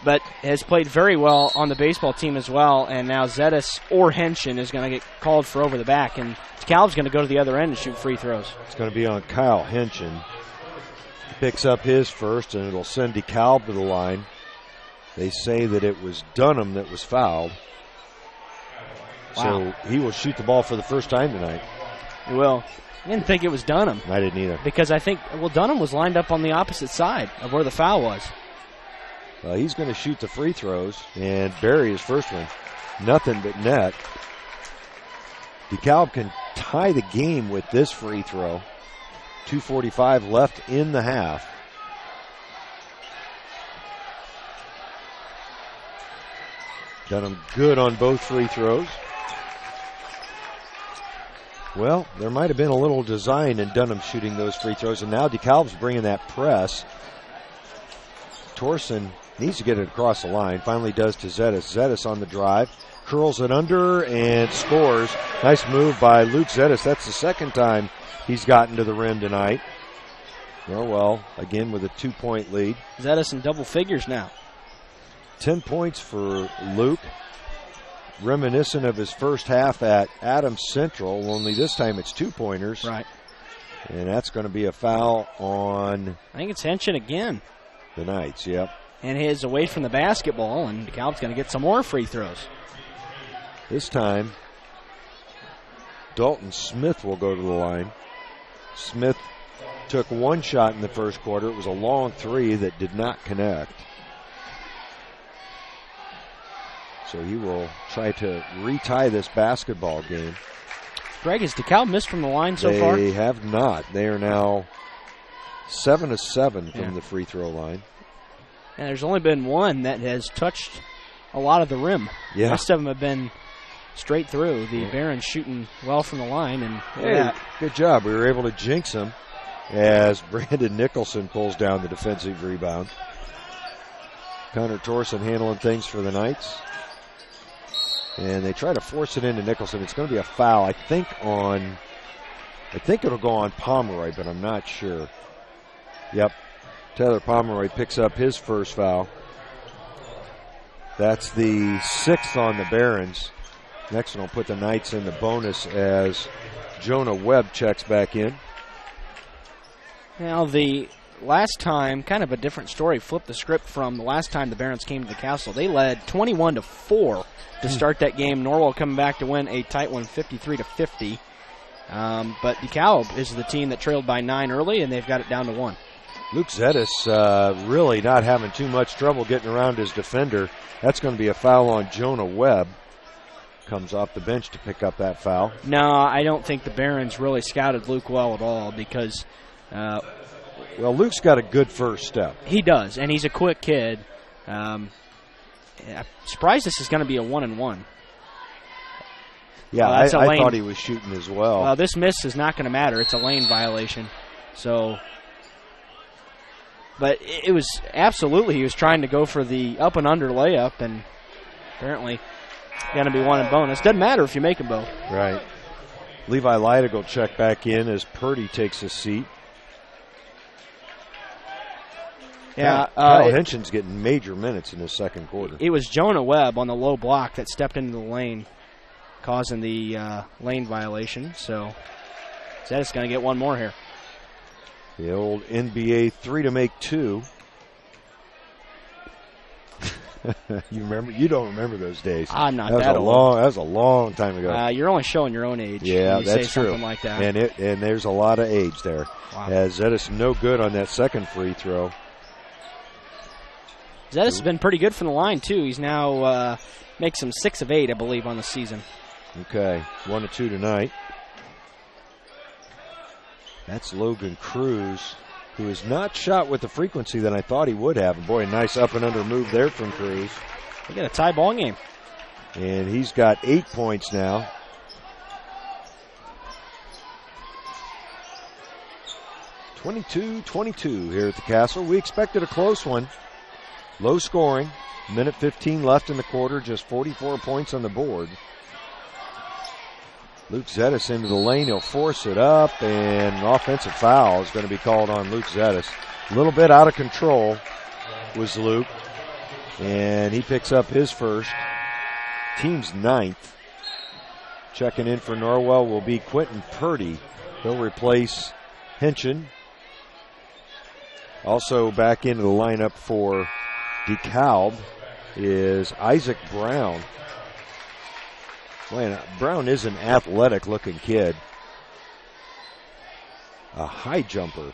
But has played very well on the baseball team as well, and now Zetas or Henshin is going to get called for over the back, and DeKalb's going to go to the other end and shoot free throws.
It's going to be on Kyle Henshin. He picks up his first, and it'll send DeKalb to the line. They say that it was Dunham that was fouled.
Wow.
So he will shoot the ball for the first time tonight.
He will. I didn't think it was Dunham.
I didn't either.
Because I think, Dunham was lined up on the opposite side of where the foul was.
He's going to shoot the free throws and bury his first one. Nothing but net. DeKalb can tie the game with this free throw. 2:45 left in the half. Dunham good on both free throws. Well, there might have been a little design in Dunham shooting those free throws, and now DeKalb's bringing that press. Torsen needs to get it across the line. Finally does to Zetas. Zetas on the drive. Curls it under and scores. Nice move by Luke Zetas. That's the second time he's gotten to the rim tonight. Norwell again with a 2-point lead.
Zetas in double figures now.
10 points for Luke. Reminiscent of his first half at Adams Central, only this time it's 2-pointers.
Right.
And that's going to be a foul on...
I think it's Henshin again.
The Knights, yep.
And his away from the basketball, and DeKalb's going to get some more free throws.
This time, Dalton Smith will go to the line. Smith took one shot in the first quarter. It was a long 3 that did not connect. So he will try to retie this basketball game.
Greg, has DeKalb missed from the line so far?
They have not. They are now 7 of 7 from the free throw line.
And there's only been one that has touched a lot of the rim.
Yeah.
The rest of them have been straight through. The Barons shooting well from the line. And
hey, good job. We were able to jinx them as Brandon Nicholson pulls down the defensive rebound. Connor Torsen handling things for the Knights. And they try to force it into Nicholson. It's going to be a foul, I think it'll go on Pomeroy, but I'm not sure. Yep. Tyler Pomeroy picks up his first foul. That's the 6th on the Barons. Next one will put the Knights in the bonus as Jonah Webb checks back in.
Now, the last time, kind of a different story, flipped the script from the last time the Barons came to the Castle. They led 21-4 to start that game. Norwell coming back to win a tight one, 53-50. But Dekalb is the team that trailed by 9 early, and they've got it down to 1.
Luke Zetis really not having too much trouble getting around his defender. That's going to be a foul on Jonah Webb. Comes off the bench to pick up that foul.
No, I don't think the Barons really scouted Luke well at all because
well, Luke's got a good first step.
He does, and he's a quick kid. I'm surprised this is going to be a 1-and-1.
Yeah, I thought he was shooting as well.
This miss is not going to matter. It's a lane violation. So, but it was absolutely, he was trying to go for the up and under layup, and apparently going to be 1 and bonus. Doesn't matter if you make them both.
Right. Levi Leidig will check back in as Purdy takes a seat.
Yeah,
Kyle Henson's getting major minutes in his second quarter.
It was Jonah Webb on the low block that stepped into the lane, causing the lane violation. So Zetis going to get one more here.
The old NBA 3 to make 2. You remember? You don't remember those days.
I'm not that old.
That was a long time ago.
You're only showing your own age.
Yeah,
when you
that's
say
true.
Something like that.
And there's a lot of age there.
Wow.
As Zetis no good on that second free throw.
Zetis has been pretty good from the line too. He's now makes him 6 of 8, I believe, on the season.
Okay, 1 of 2 tonight. That's Logan Cruz, who has not shot with the frequency that I thought he would have. And boy, a nice up and under move there from Cruz.
They got a tie ball game.
And he's got 8 points now. (22-22) here at the Castle. We expected a close one. Low scoring. Minute 15 left in the quarter. Just 44 points on the board. Luke Zetis into the lane. He'll force it up, and an offensive foul is going to be called on Luke Zetis. A little bit out of control was Luke, and he picks up his first. Team's 9th. Checking in for Norwell will be Quentin Purdy. He'll replace Henson. Also back into the lineup for Dekalb is Isaac Brown. Man, Brown is an athletic-looking kid. A high jumper.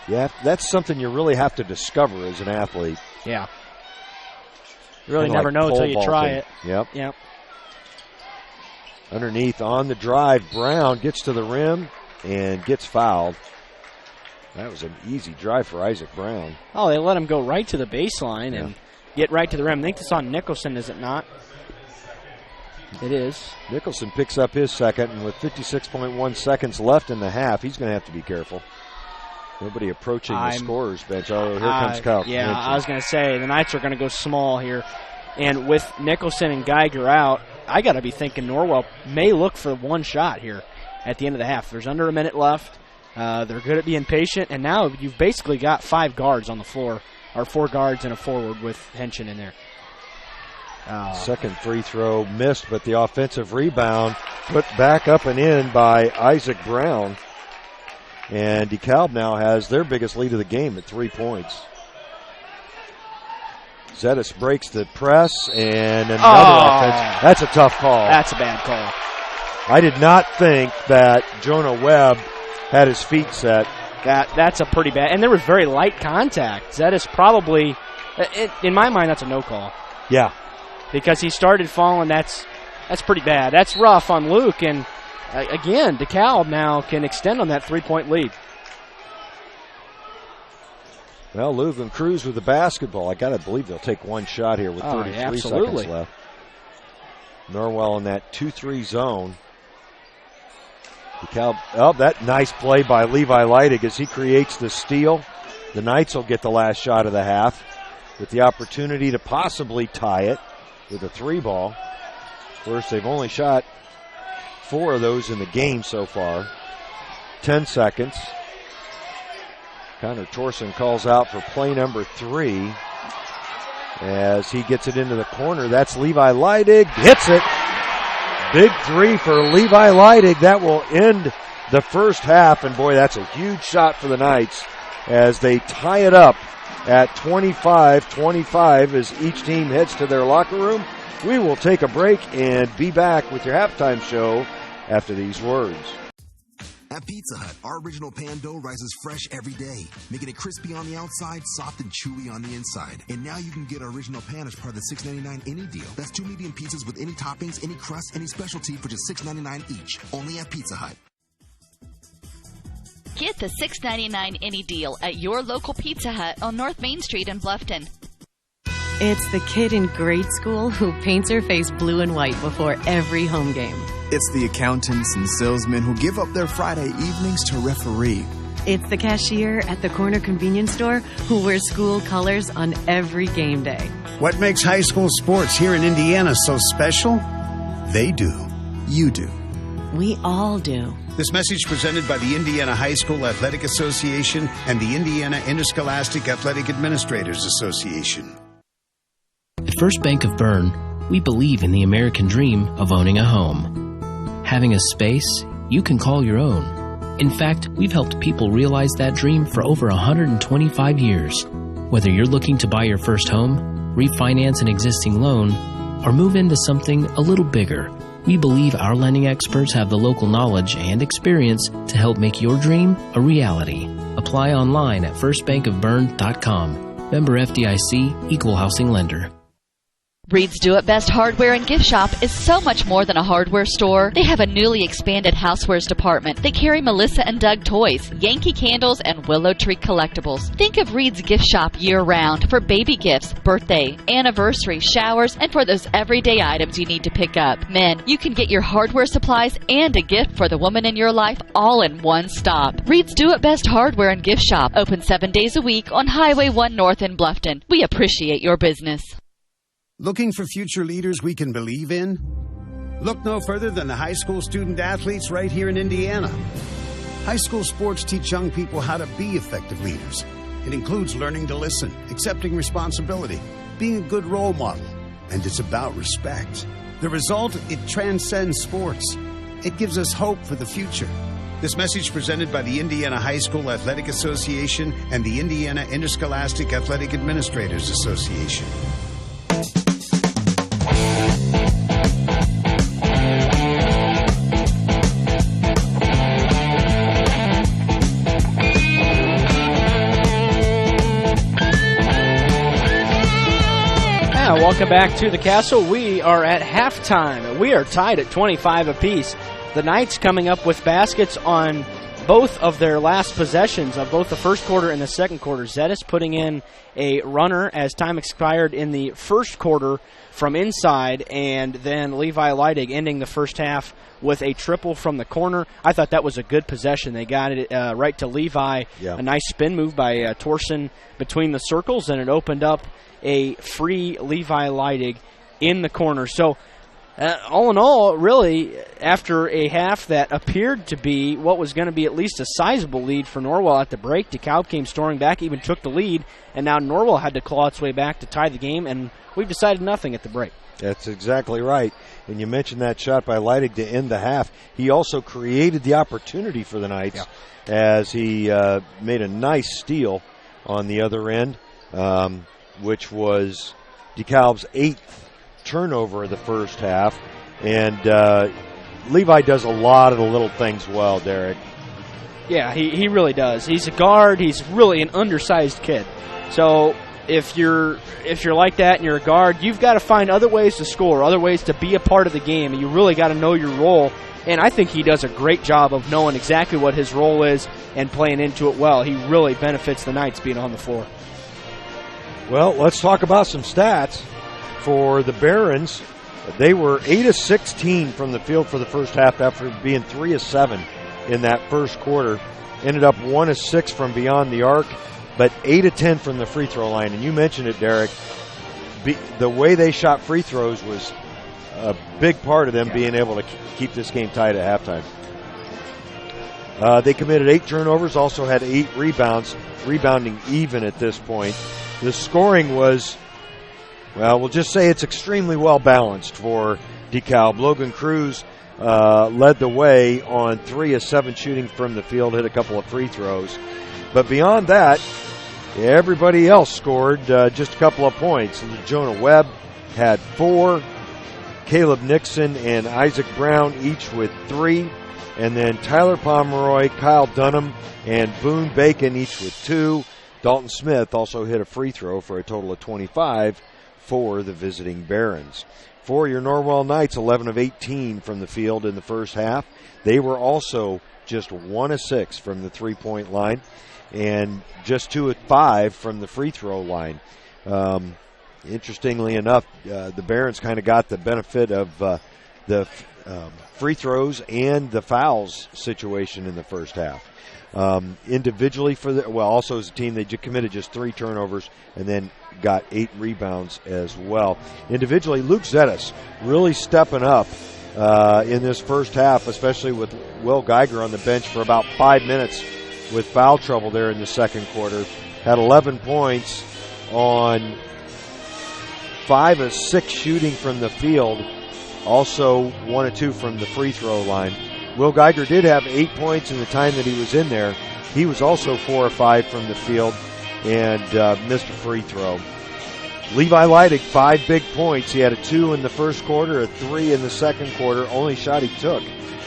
Yeah, that's something you really have to discover as an athlete.
Yeah. You really never know until you try it.
Yep. Underneath on the drive, Brown gets to the rim and gets fouled. That was an easy drive for Isaac Brown.
Oh, they let him go right to the baseline and get right to the rim. I think this on Nicholson, is it not? It is.
Nicholson picks up his second, and with 56.1 seconds left in the half, he's going to have to be careful. Nobody approaching the scorer's bench. Oh, here comes Kyle.
Yeah,
Henson.
I was going to say, the Knights are going to go small here. And with Nicholson and Geiger out, I got to be thinking Norwell may look for one shot here at the end of the half. There's under a minute left. They're good at being patient, and now you've basically got 5 guards on the floor, or 4 guards and a forward with Henson in there.
Second free throw missed, but the offensive rebound put back up and in by Isaac Brown. And Dekalb now has their biggest lead of the game at 3 points. Zetis breaks the press, and another offense. That's a tough call.
That's a bad call.
I did not think that Jonah Webb had his feet set.
That's a pretty bad, and there was very light contact. Zetis probably, in my mind, that's a no call.
Yeah.
Because he started falling, that's pretty bad. That's rough on Luke, and again, Dekalb now can extend on that 3-point lead.
Well, Logan Cruz with the basketball. I got to believe they'll take one shot here with 33 seconds left. Norwell in that 2-3 zone. Dekalb, that nice play by Levi Leidig as he creates the steal. The Knights will get the last shot of the half with the opportunity to possibly tie it with a 3-ball. Of course, they've only shot 4 of those in the game so far. 10 seconds. Connor Torson calls out for play number 3 as he gets it into the corner. That's Levi Leidig. Hits it. Big 3 for Levi Leidig. That will end the first half, and boy, that's a huge shot for the Knights as they tie it up at 25-25 as each team heads to their locker room. We will take a break and be back with your halftime show after these words.
At Pizza Hut, our original pan dough rises fresh every day, making it crispy on the outside, soft and chewy on the inside. And now you can get our original pan as part of the $6.99 any deal. That's 2 medium pizzas with any toppings, any crust, any specialty for just $6.99 each. Only at Pizza Hut.
Get the $6.99 any deal at your local Pizza Hut on North Main Street in Bluffton.
It's the kid in grade school who paints her face blue and white before every home game.
It's the accountants and salesmen who give up their Friday evenings to referee.
It's the cashier at the corner convenience store who wears school colors on every game day.
What makes high school sports here in Indiana so special? They do. You do.
We all do.
This message presented by the Indiana High School Athletic Association and the Indiana Interscholastic Athletic Administrators Association.
At First Bank of Bern, we believe in the American dream of owning a home. Having a space you can call your own. In fact, we've helped people realize that dream for over 125 years. Whether you're looking to buy your first home, refinance an existing loan, or move into something a little bigger, we believe our lending experts have the local knowledge and experience to help make your dream a reality. Apply online at firstbankofbern.com. Member FDIC, Equal Housing Lender.
Reed's Do It Best Hardware and Gift Shop is so much more than a hardware store. They have a newly expanded housewares department. They carry Melissa and Doug toys, Yankee candles, and Willow Tree collectibles. Think of Reed's Gift Shop year-round for baby gifts, birthday, anniversary, showers, and for those everyday items you need to pick up. Men, you can get your hardware supplies and a gift for the woman in your life all in one stop. Reed's Do It Best Hardware and Gift Shop, open 7 days a week on Highway 1 North in Bluffton. We appreciate your business.
Looking for future leaders we can believe in? Look no further than the high school student athletes right here in Indiana. High school sports teach young people how to be effective leaders. It includes learning to listen, accepting responsibility, being a good role model, and it's about respect. The result, it transcends sports. It gives us hope for the future. This message presented by the Indiana High School Athletic Association and the Indiana Interscholastic Athletic Administrators Association.
Welcome back to the Castle. We are at halftime. We are tied at 25 apiece. The Knights coming up with baskets on both of their last possessions of both the first quarter and the second quarter. Zetis putting in a runner as time expired in the first quarter from inside, and then Levi Leidig ending the first half with a triple from the corner. I thought that was a good possession. They got it right to Levi. Yeah. A nice spin move by Torsen between the circles, and it opened up a free Levi Leidig in the corner. So all in all, really, after a half that appeared to be what was going to be at least a sizable lead for Norwell at the break, Dekalb came storming back, even took the lead, and now Norwell had to claw its way back to tie the game, and we've decided nothing at the break.
That's exactly right. And you mentioned that shot by Leidig to end the half. He also created the opportunity for the Knights as he made a nice steal on the other end, which was Dekalb's 8th turnover of the first half. And Levi does a lot of the little things well, Derek.
Yeah, he really does. He's a guard. He's really an undersized kid. So if you're like that and you're a guard, you've got to find other ways to score, other ways to be a part of the game, and you really got to know your role. And I think he does a great job of knowing exactly what his role is and playing into it well. He really benefits the Knights being on the floor.
Well, let's talk about some stats for the Barons. They were 8 of 16 from the field for the first half after being 3 of 7 in that first quarter. Ended up 1 of 6 from beyond the arc, but 8 of 10 from the free throw line. And you mentioned it, Derek. The way they shot free throws was a big part of them being able to keep this game tied at halftime. They committed 8 turnovers, also had 8 rebounds, rebounding even at this point. The scoring was, well, we'll just say it's extremely well balanced for Dekalb. Logan Cruz led the way on 3 of 7 shooting from the field, hit a couple of free throws. But beyond that, everybody else scored just a couple of points. Jonah Webb had 4. Caleb Nixon and Isaac Brown each with 3. And then Tyler Pomeroy, Kyle Dunham, and Boone Bacon each with 2. Dalton Smith also hit a free throw for a total of 25 for the visiting Barons. For your Norwell Knights, 11 of 18 from the field in the first half. They were also just 1 of 6 from the three-point line and just 2 of 5 from the free throw line. Interestingly enough, the Barons kind of got the benefit of the free throws and the fouls situation in the first half. Individually also as a team, they committed just 3 turnovers and then got 8 rebounds as well. Individually, Luke Zettis really stepping up in this first half, especially with Will Geiger on the bench for about 5 minutes with foul trouble there in the second quarter. Had 11 points on 5 of 6 shooting from the field, also 1 of 2 from the free throw line. Will Geiger did have 8 points in the time that he was in there. He was also 4 or 5 from the field and missed a free throw. Levi Leidig, 5 big points. He had a 2 in the first quarter, a 3 in the second quarter. Only shot he took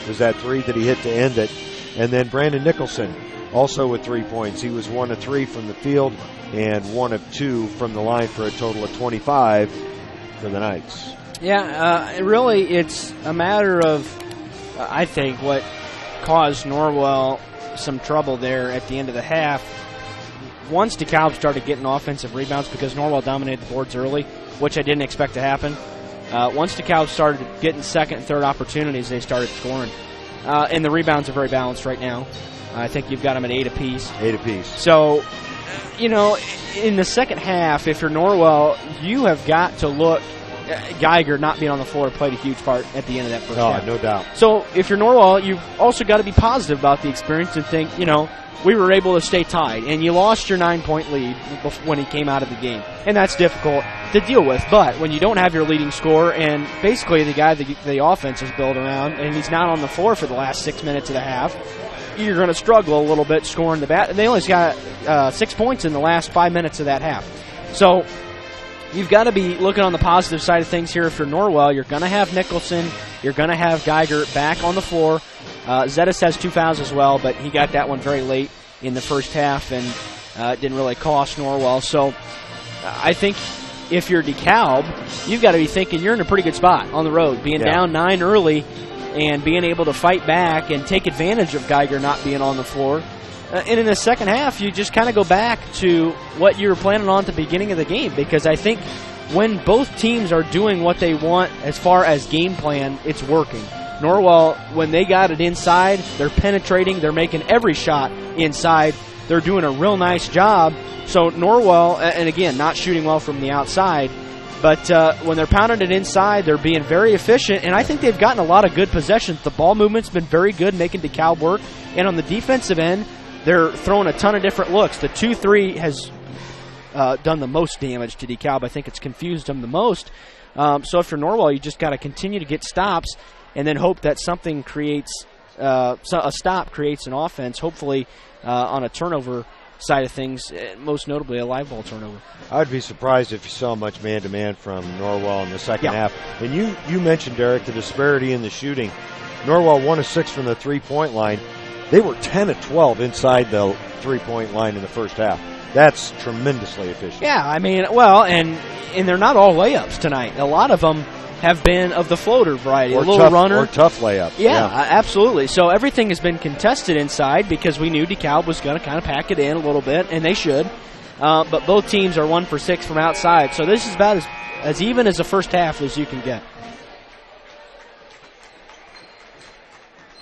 was that 3 that he hit to end it. And then Brandon Nicholson, also with 3 points. He was 1 of 3 from the field and 1 of 2 from the line for a total of 25 for the Knights.
Yeah, really it's a matter of, I think, what caused Norwell some trouble there at the end of the half. Once Dekalb started getting offensive rebounds, because Norwell dominated the boards early, which I didn't expect to happen. Once Dekalb started getting second and third opportunities, they started scoring. And the rebounds are very balanced right now. I think you've got them at 8 apiece.
8 apiece.
So, in the second half, if you're Norwell, you have got to look. Geiger not being on the floor played a huge part at the end of that first half.
No doubt.
So if you're Norwell, you've also got to be positive about the experience and think, we were able to stay tied. And you lost your 9-point lead when he came out of the game. And that's difficult to deal with. But when you don't have your leading scorer and basically the guy that the offense is built around and he's not on the floor for the last 6 minutes of the half, you're going to struggle a little bit scoring the bat. And they only got 6 points in the last 5 minutes of that half. So you've got to be looking on the positive side of things here. If you're Norwell, you're going to have Nicholson. You're going to have Geiger back on the floor. Zettis has 2 fouls as well, but he got that one very late in the first half, and it didn't really cost Norwell. So I think if you're Dekalb, you've got to be thinking you're in a pretty good spot on the road, being down 9 early and being able to fight back and take advantage of Geiger not being on the floor. And in the second half, you just kind of go back to what you were planning on at the beginning of the game, because I think when both teams are doing what they want as far as game plan, it's working. Norwell, when they got it inside, they're penetrating, they're making every shot inside. They're doing a real nice job. So Norwell, and again, not shooting well from the outside, but when they're pounding it inside, they're being very efficient, and I think they've gotten a lot of good possessions. The ball movement's been very good, making Dekalb work, and on the defensive end, they're throwing a ton of different looks. The 2-3 has done the most damage to Dekalb. I think it's confused them the most. So if you're Norwell, you just got to continue to get stops and then hope that something creates a stop creates an offense, hopefully on a turnover side of things, most notably a live ball turnover.
I would be surprised if you saw much man-to-man from Norwell in the second half. And you mentioned, Derek, the disparity in the shooting. Norwell 1 of 6 from the three-point line. They were 10 of 12 inside the three-point line in the first half. That's tremendously efficient.
Yeah, I mean, well, and they're not all layups tonight. A lot of them have been of the floater variety,
or
a little
tough,
runner.
Or tough layup.
Yeah, absolutely. So everything has been contested inside because we knew Dekalb was going to kind of pack it in a little bit, and they should. But both teams are 1 for 6 from outside. So this is about as even as the first half as you can get.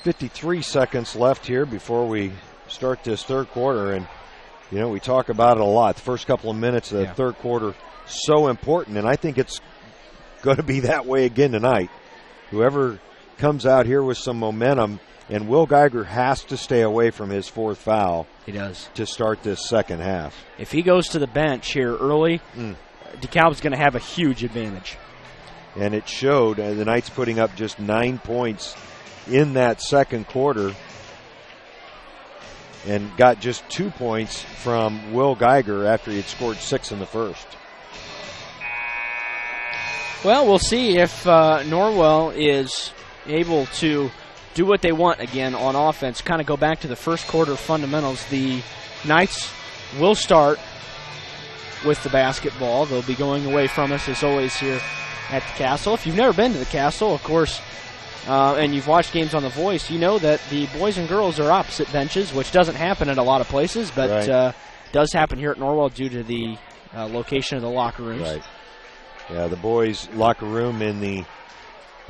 53 seconds left here before we start this third quarter, and we talk about it a lot. The first couple of minutes of the third quarter, so important, and I think it's going to be that way again tonight. Whoever comes out here with some momentum, and Will Geiger has to stay away from his 4th foul.
He does.
To start this second half.
If he goes to the bench here early, Dekalb's going to have a huge advantage.
And it showed. The Knights putting up just 9 points in that second quarter and got just 2 points from Will Geiger after he had scored 6 in the first.
Well, we'll see if Norwell is able to do what they want again on offense, kind of go back to the first quarter fundamentals. The Knights will start with the basketball. They'll be going away from us, as always, here at the Castle. If you've never been to the Castle, of course, and you've watched games on The Voice, you know that the boys and girls are opposite benches, which doesn't happen at a lot of places, but does happen here at Norwell due to the location of the locker rooms.
Right. Yeah, the boys' locker room in the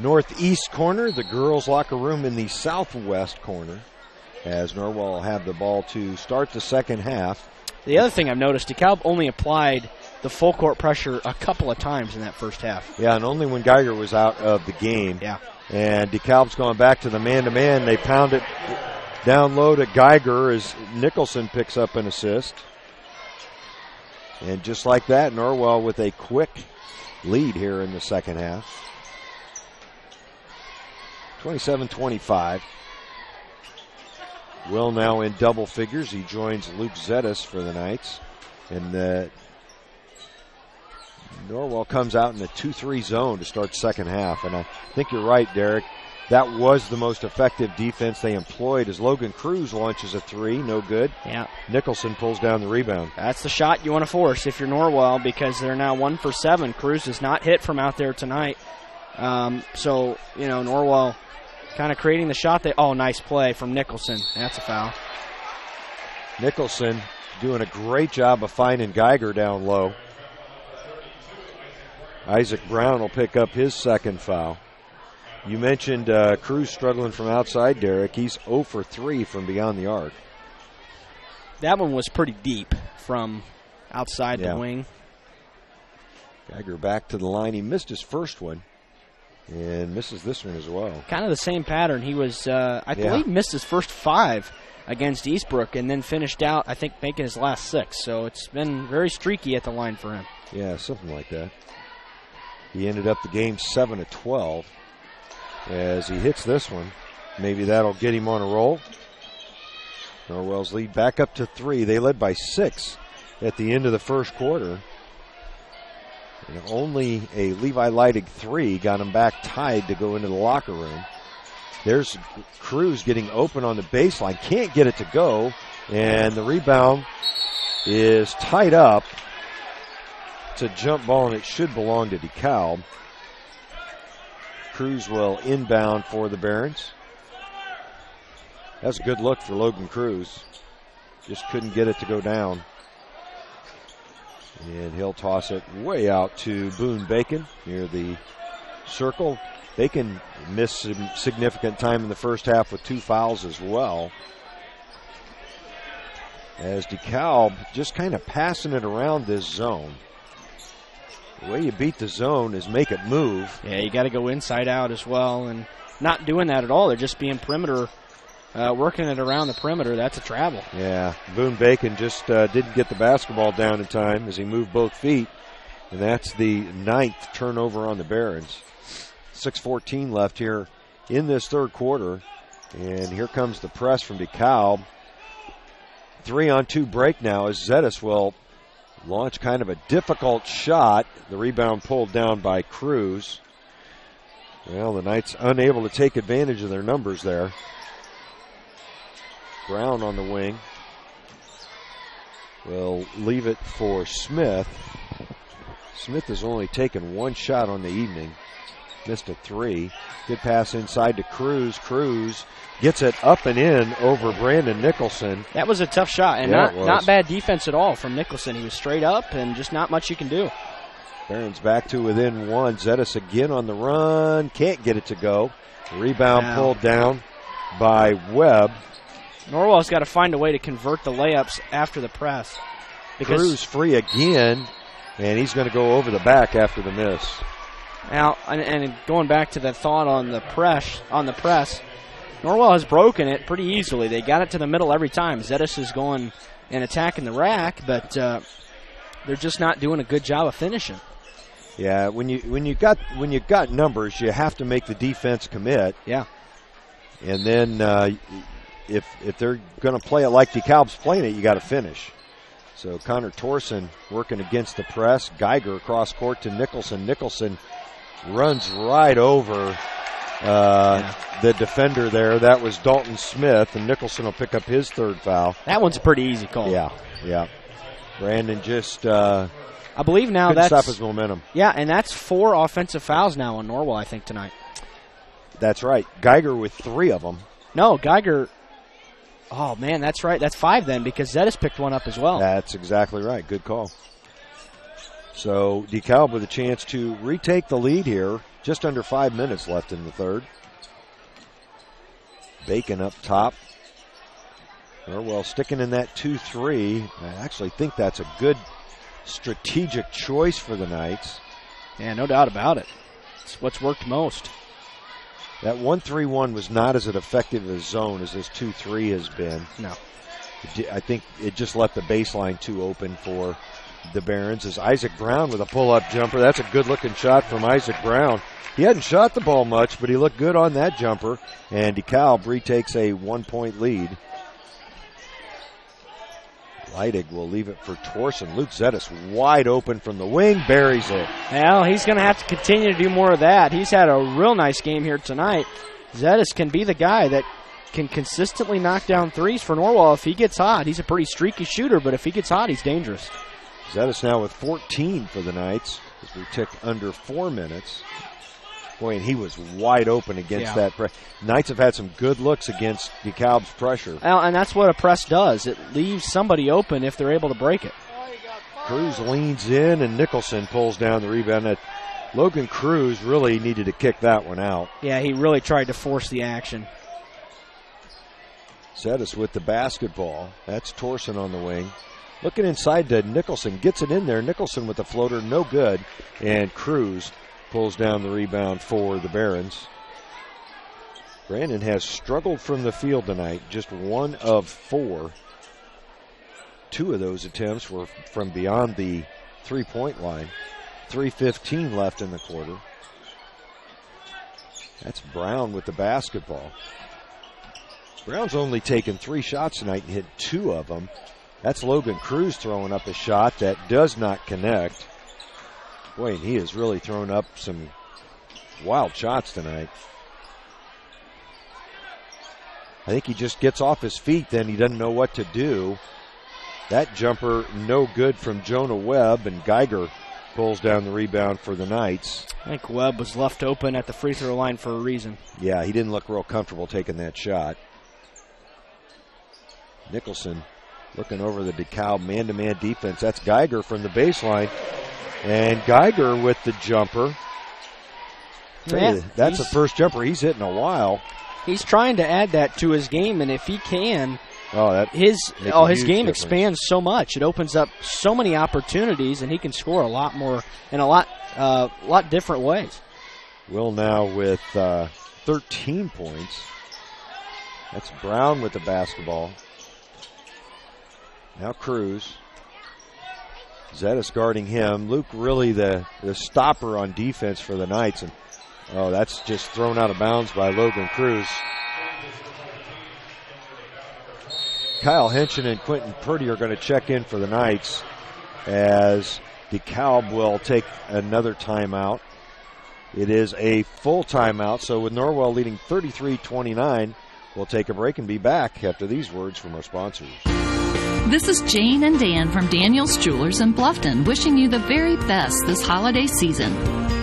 northeast corner, the girls' locker room in the southwest corner, as Norwell will have the ball to start the second half.
The other thing I've noticed, Dekalb only applied the full court pressure a couple of times in that first half.
Yeah, and only when Geiger was out of the game.
Yeah.
And DeKalb's going back to the man-to-man. They pound it down low to Geiger as Nicholson picks up an assist. And just like that, Norwell with a quick lead here in the second half. 27-25. Will now in double figures. He joins Luke Zettis for the Knights. And Norwell comes out in a 2-3 zone to start second half. And I think you're right, Derek. That was the most effective defense they employed as Logan Cruz launches a three. No good.
Yeah.
Nicholson pulls down the rebound.
That's the shot you want to force if you're Norwell, because they're now 1 for 7. Cruz is not hit from out there tonight. So, Norwell kind of creating the shot. Nice play from Nicholson. That's a foul.
Nicholson doing a great job of finding Geiger down low. Isaac Brown will pick up his second foul. You mentioned Cruz struggling from outside, Derek. He's 0 for 3 from beyond the arc.
That one was pretty deep from outside the wing.
Geiger back to the line. He missed his first one and misses this one as well.
Kind of the same pattern. He was, I believe, missed his first 5 against Eastbrook and then finished out, I think, making his last 6. So it's been very streaky at the line for him.
Yeah, something like that. He ended up the game 7 of 12. As he hits this one, maybe that'll get him on a roll. Norwell's lead back up to 3. They led by 6 at the end of the first quarter. And only a Levi Leidig 3 got him back tied to go into the locker room. There's Cruz getting open on the baseline. Can't get it to go. And the rebound is tied up. It's a jump ball, and it should belong to Dekalb. Cruz will inbound for the Barons. That's a good look for Logan Cruz. Just couldn't get it to go down. And he'll toss it way out to Boone Bacon near the circle. Bacon missed some significant time in the first half with 2 fouls as well. As Dekalb just kind of passing it around this zone. The way you beat the zone is make it move.
Yeah, you got to go inside out as well, and not doing that at all. They're just being perimeter, working it around the perimeter. That's a travel.
Yeah, Boone Bacon just didn't get the basketball down in time as he moved both feet, and that's the 9th turnover on the Barons. 6:14 left here in this third quarter, and here comes the press from Dekalb. 3-on-2 break now as Zettis will launch kind of a difficult shot. The rebound pulled down by Cruz. Well, the Knights unable to take advantage of their numbers there. Brown on the wing will leave it for Smith. Smith has only taken 1 shot on the evening. Missed a 3. Good pass inside to Cruz. Cruz gets it up and in over Brandon Nicholson.
That was a tough shot, and not bad defense at all from Nicholson. He was straight up, and just not much you can do.
Barons back to within 1. Zettis again on the run. Can't get it to go. Rebound pulled down by Webb.
Norwell's got to find a way to convert the layups after the press.
Cruz free again, and he's going to go over the back after the miss.
Now, and going back to the thought on the press, Norwell has broken it pretty easily. They got it to the middle every time. Zettis is going and attacking the rack, but they're just not doing a good job of finishing.
Yeah, when you got numbers, you have to make the defense commit.
Yeah.
And then if they're going to play it like DeKalb's playing it, you got to finish. So Connor Torson working against the press. Geiger across court to Nicholson. Nicholson runs right over the defender there. That was Dalton Smith, and Nicholson will pick up his third foul.
That one's a pretty easy call.
Yeah. Brandon just
I believe now
couldn't
that's
stop his momentum.
Yeah, and that's 4 offensive fouls now on Norwell, I think, tonight.
That's right. Geiger with 3 of them.
No, Geiger. Oh, man, that's right. That's 5 then, because Zettis picked one up as well.
That's exactly right. Good call. So DeKalb with a chance to retake the lead here. Just under 5 minutes left in the third. Bacon up top. Norwell sticking in that 2-3. I actually think that's a good strategic choice for the Knights.
Yeah, no doubt about it. It's what's worked most.
That 1-3-1 was not as effective a zone as this 2-3 has been.
No.
I think it just left the baseline too open for the Barons. As Isaac Brown with a pull-up jumper. That's a good-looking shot from Isaac Brown. He hadn't shot the ball much, but he looked good on that jumper. And DeKalb retakes a 1-point lead. Leidig will leave it for Torson. Luke Zettis wide open from the wing, buries it.
Well, he's going to have to continue to do more of that. He's had a real nice game here tonight. Zettis can be the guy that can consistently knock down threes for Norwell if he gets hot. He's a pretty streaky shooter, but if he gets hot, he's dangerous.
Zettis now with 14 for the Knights as we tick under 4 minutes. Boy, and he was wide open against that press. Knights have had some good looks against DeKalb's pressure.
Well, and that's what a press does. It leaves somebody open if they're able to break it.
Cruz leans in, and Nicholson pulls down the rebound. Logan Cruz really needed to kick that one out.
Yeah, he really tried to force the action.
Zettis with the basketball. That's Torson on the wing. Looking inside to Nicholson. Gets it in there. Nicholson with the floater. No good. And Cruz pulls down the rebound for the Barons. Brandon has struggled from the field tonight. Just 1 of 4. 2 of those attempts were from beyond the 3-point line. 3:15 left in the quarter. That's Brown with the basketball. Brown's only taken 3 shots tonight and hit 2 of them. That's Logan Cruz throwing up a shot that does not connect. Boy, and he has really thrown up some wild shots tonight. I think he just gets off his feet, then he doesn't know what to do. That jumper no good from Jonah Webb, and Geiger pulls down the rebound for the Knights.
I think Webb was left open at the free throw line for a reason.
Yeah, he didn't look real comfortable taking that shot. Nicholson looking over the DeKalb man-to-man defense. That's Geiger from the baseline. And Geiger with the jumper.
Yeah,
that's the first jumper he's hit in a while.
He's trying to add that to his game, and if he can,
his
game expands so much. It opens up so many opportunities, and he can score a lot more in a lot different ways.
Will now with 13 points. That's Brown with the basketball. Now Cruz. Zettis guarding him. Luke really the stopper on defense for the Knights. And that's just thrown out of bounds by Logan Cruz. Kyle Henshin and Quentin Purdy are going to check in for the Knights as DeKalb will take another timeout. It is a full timeout, so with Norwell leading 33-29, we'll take a break and be back after these words from our sponsors.
This is Jane and Dan from Daniel's Jewelers in Bluffton, wishing you the very best this holiday season.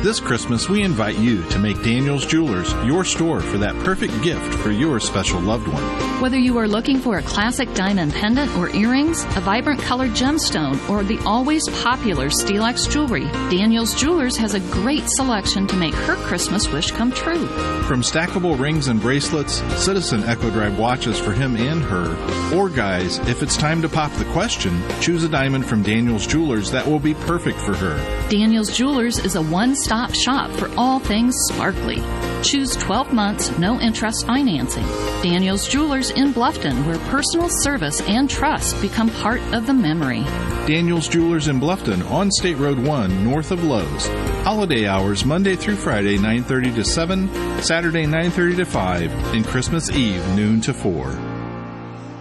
This Christmas, we invite you to make Daniel's Jewelers your store for that perfect gift for your special loved one.
Whether you are looking for a classic diamond pendant or earrings, a vibrant colored gemstone, or the always popular Stelex jewelry, Daniel's Jewelers has a great selection to make her Christmas wish come true.
From stackable rings and bracelets, Citizen Echo Drive watches for him and her, or guys, if it's time to pop top the question, choose a diamond from Daniels Jewelers that will be perfect for her.
Daniels Jewelers is a one-stop shop for all things sparkly. Choose 12 months, no interest financing. Daniels Jewelers in Bluffton, where personal service and trust become part of the memory.
Daniels Jewelers in Bluffton on State Road 1, north of Lowe's. Holiday hours Monday through Friday, 9:30 to 7, Saturday 9:30 to 5, and Christmas Eve, noon to 4.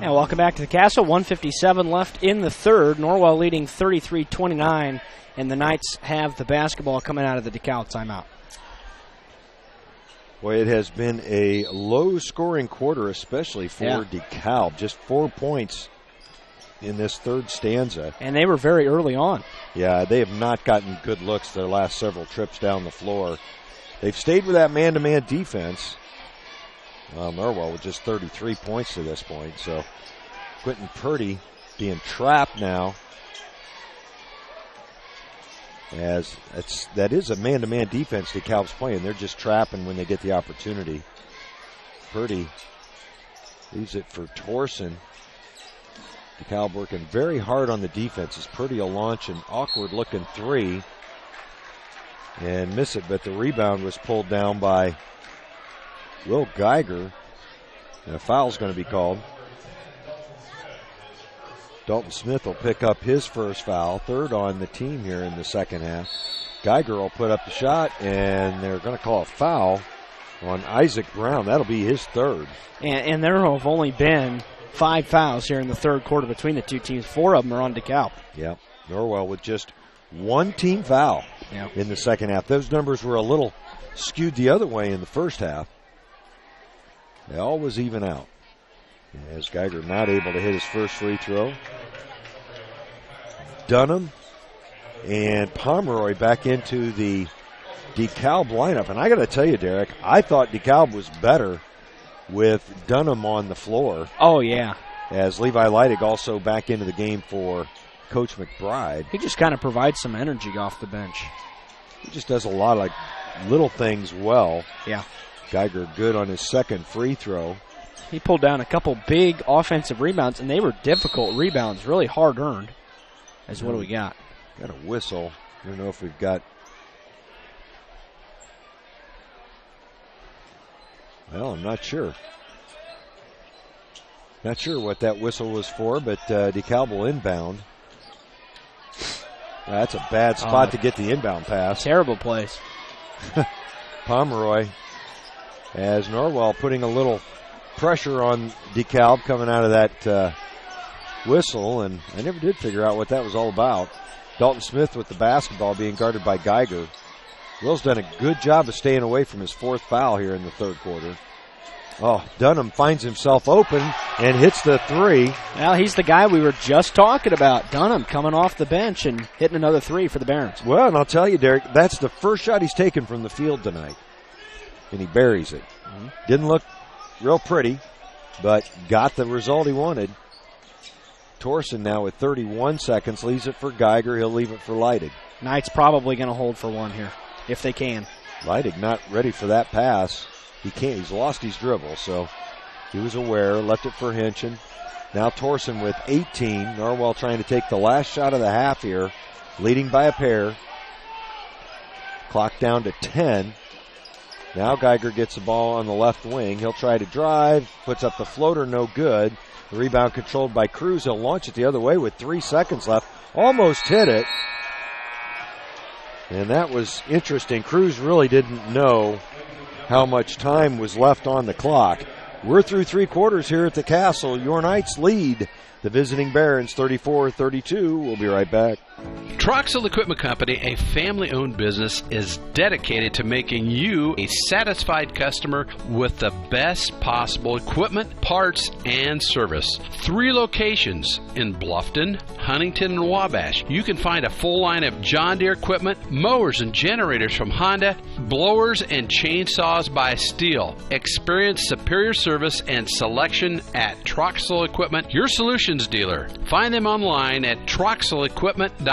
And welcome back to the Castle. 1:57 left in the third. Norwell leading 33-29, and the Knights have the basketball coming out of the Dekalb timeout.
Boy, it has been a low-scoring quarter, especially for Dekalb. Just 4 points in this third stanza.
And they were very early on.
Yeah, they have not gotten good looks their last several trips down the floor. They've stayed with that man-to-man defense. Well, Norwell with just 33 points to this point. So Quentin Purdy being trapped now. As that is a man-to-man defense Dekalb's playing. They're just trapping when they get the opportunity. Purdy leaves it for Torsen. Dekalb working very hard on the defense as Purdy will launch an awkward-looking three and miss it, but the rebound was pulled down by Will Geiger. And a foul's going to be called. Dalton Smith will pick up his first foul, third on the team here in the second half. Geiger will put up the shot, and they're going to call a foul on Isaac Brown. That'll be his third.
And there have only been 5 fouls here in the third quarter between the two teams. 4 of them are on Dekalb.
Yeah, Norwell with just one team foul in the second half. Those numbers were a little skewed the other way in the first half. They always even out. As Geiger not able to hit his first free throw. Dunham and Pomeroy back into the Dekalb lineup. And I got to tell you, Derek, I thought Dekalb was better with Dunham on the floor.
Oh, yeah.
As Levi Leidig also back into the game for Coach McBride.
He just kind of provides some energy off the bench.
He just does a lot of little things well.
Yeah.
Geiger good on his second free throw.
He pulled down a couple big offensive rebounds, and they were difficult rebounds, really hard-earned. As what do we got?
Got a whistle. I don't know if we've got... Well, I'm not sure. Not sure what that whistle was for, but Dekalb will inbound. That's a bad spot to get the inbound pass.
Terrible place.
Pomeroy, as Norwell putting a little pressure on Dekalb coming out of that whistle, and I never did figure out what that was all about. Dalton Smith with the basketball being guarded by Geiger. Will's done a good job of staying away from his fourth foul here in the third quarter. Oh, Dunham finds himself open and hits the three.
Well, he's the guy we were just talking about. Dunham coming off the bench and hitting another three for the Barons.
Well, and I'll tell you, Derek, that's the first shot he's taken from the field tonight. And he buries it. Mm-hmm. Didn't look real pretty, but got the result he wanted. Torsen now with 31 seconds leaves it for Geiger. He'll leave it for Leidig.
Knight's probably going to hold for one here, if they can.
Leidig not ready for that pass. He can't. He's lost his dribble, so he was aware. Left it for Hinchin. Now Torsen with 18. Norwell trying to take the last shot of the half here, leading by a pair. Clock down to 10. Now Geiger gets the ball on the left wing. He'll try to drive, puts up the floater, no good. The rebound controlled by Cruz. He'll launch it the other way with 3 seconds left. Almost hit it. And that was interesting. Cruz really didn't know how much time was left on the clock. We're through 3 quarters here at the Castle. Your Knights lead the visiting Barons 34-32. We'll be right back.
Troxel Equipment Company, a family-owned business, is dedicated to making you a satisfied customer with the best possible equipment, parts, and service. 3 locations in Bluffton, Huntington, and Wabash. You can find a full line of John Deere equipment, mowers and generators from Honda, blowers and chainsaws by Steel. Experience superior service and selection at Troxel Equipment, your solutions dealer. Find them online at troxelequipment.com.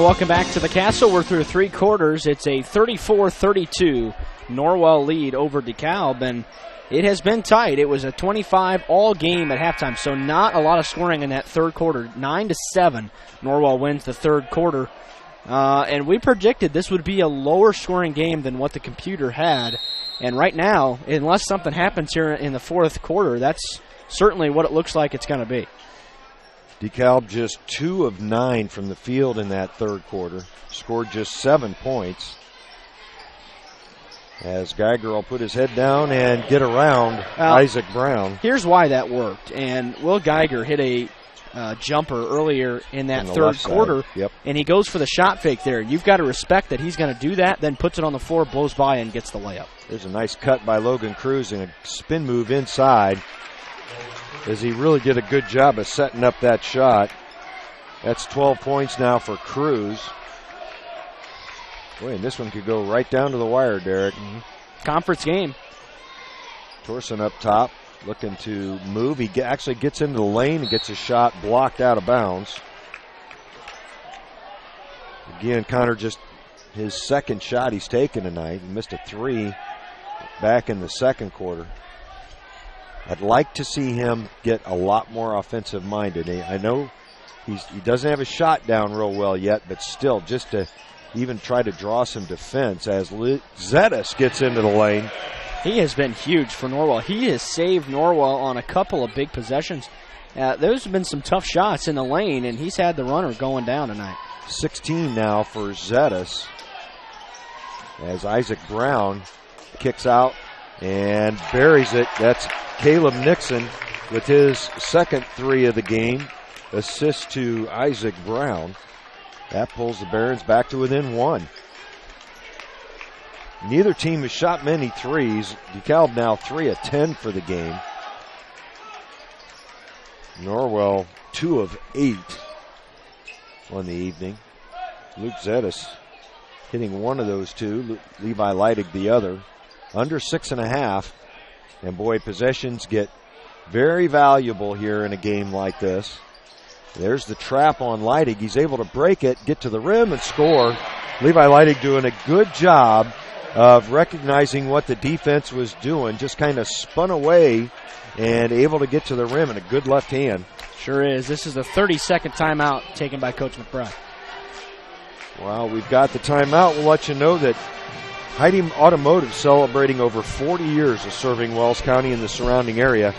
welcome back to the Castle. We're through 3 quarters. It's a 34-32 Norwell lead over Dekalb, and it has been tight. It was a 25 all game at halftime, so not a lot of scoring in that third quarter. 9-7, Norwell wins the third quarter. And we predicted this would be a lower scoring game than what the computer had. And right now, unless something happens here in the fourth quarter, that's certainly what it looks like it's going to be.
Dekalb just 2 of 9 from the field in that third quarter. Scored just 7 points. As Geiger will put his head down and get around Isaac Brown.
Here's why that worked. And Will Geiger hit a jumper earlier in that third quarter, and he goes for the shot fake there. You've got to respect that he's going to do that, then puts it on the floor, blows by, and gets the layup.
There's a nice cut by Logan Cruz and a spin move inside, as he really did a good job of setting up that shot. That's 12 points now for Cruz. Boy, and this one could go right down to the wire, Derek.
Conference game.
Torson up top, looking to move. He actually gets into the lane and gets a shot blocked out of bounds. Again, Connor, just his second shot he's taken tonight. He missed a 3 back in the second quarter. I'd like to see him get a lot more offensive-minded. I know he doesn't have his shot down real well yet, but still, just to even try to draw some defense as Zetas gets into the lane.
He has been huge for Norwell. He has saved Norwell on a couple of big possessions. There's been some tough shots in the lane, and he's had the runner going down tonight.
16 now for Zetas, as Isaac Brown kicks out and buries it. That's Caleb Nixon with his second 3 of the game. Assist to Isaac Brown. That pulls the Barons back to within 1. Neither team has shot many threes. Dekalb now 3 of 10 for the game. Norwell 2 of 8 on the evening. Luke Zetas hitting one of those 2. Levi Leidig the other. Under 6.5. And boy, possessions get very valuable here in a game like this. There's the trap on Leidig. He's able to break it, get to the rim, and score. Levi Leidig doing a good job of recognizing what the defense was doing. Just kind of spun away and able to get to the rim in a good left hand.
Sure is. This is the 32nd timeout taken by Coach McBride.
Well, we've got the timeout. We'll let you know that Heidi Automotive celebrating over 40 years of serving Wells County and the surrounding area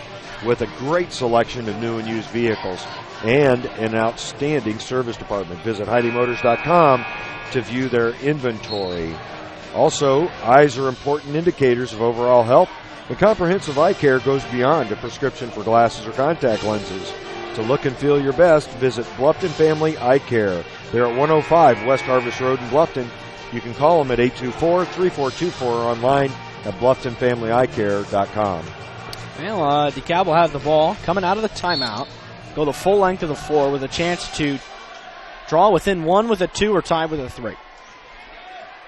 with a great selection of new and used vehicles and an outstanding service department. Visit HeidiMotors.com to view their inventory. Also, eyes are important indicators of overall health, and comprehensive eye care goes beyond a prescription for glasses or contact lenses. To look and feel your best, visit Bluffton Family Eye Care. They're at 105 West Harvest Road in Bluffton. You can call them at 824-3424 or online at BlufftonFamilyEyeCare.com.
Well, Dekalb will have the ball coming out of the timeout, go the full length of the floor with a chance to draw within 1 with a 2 or tie with a 3.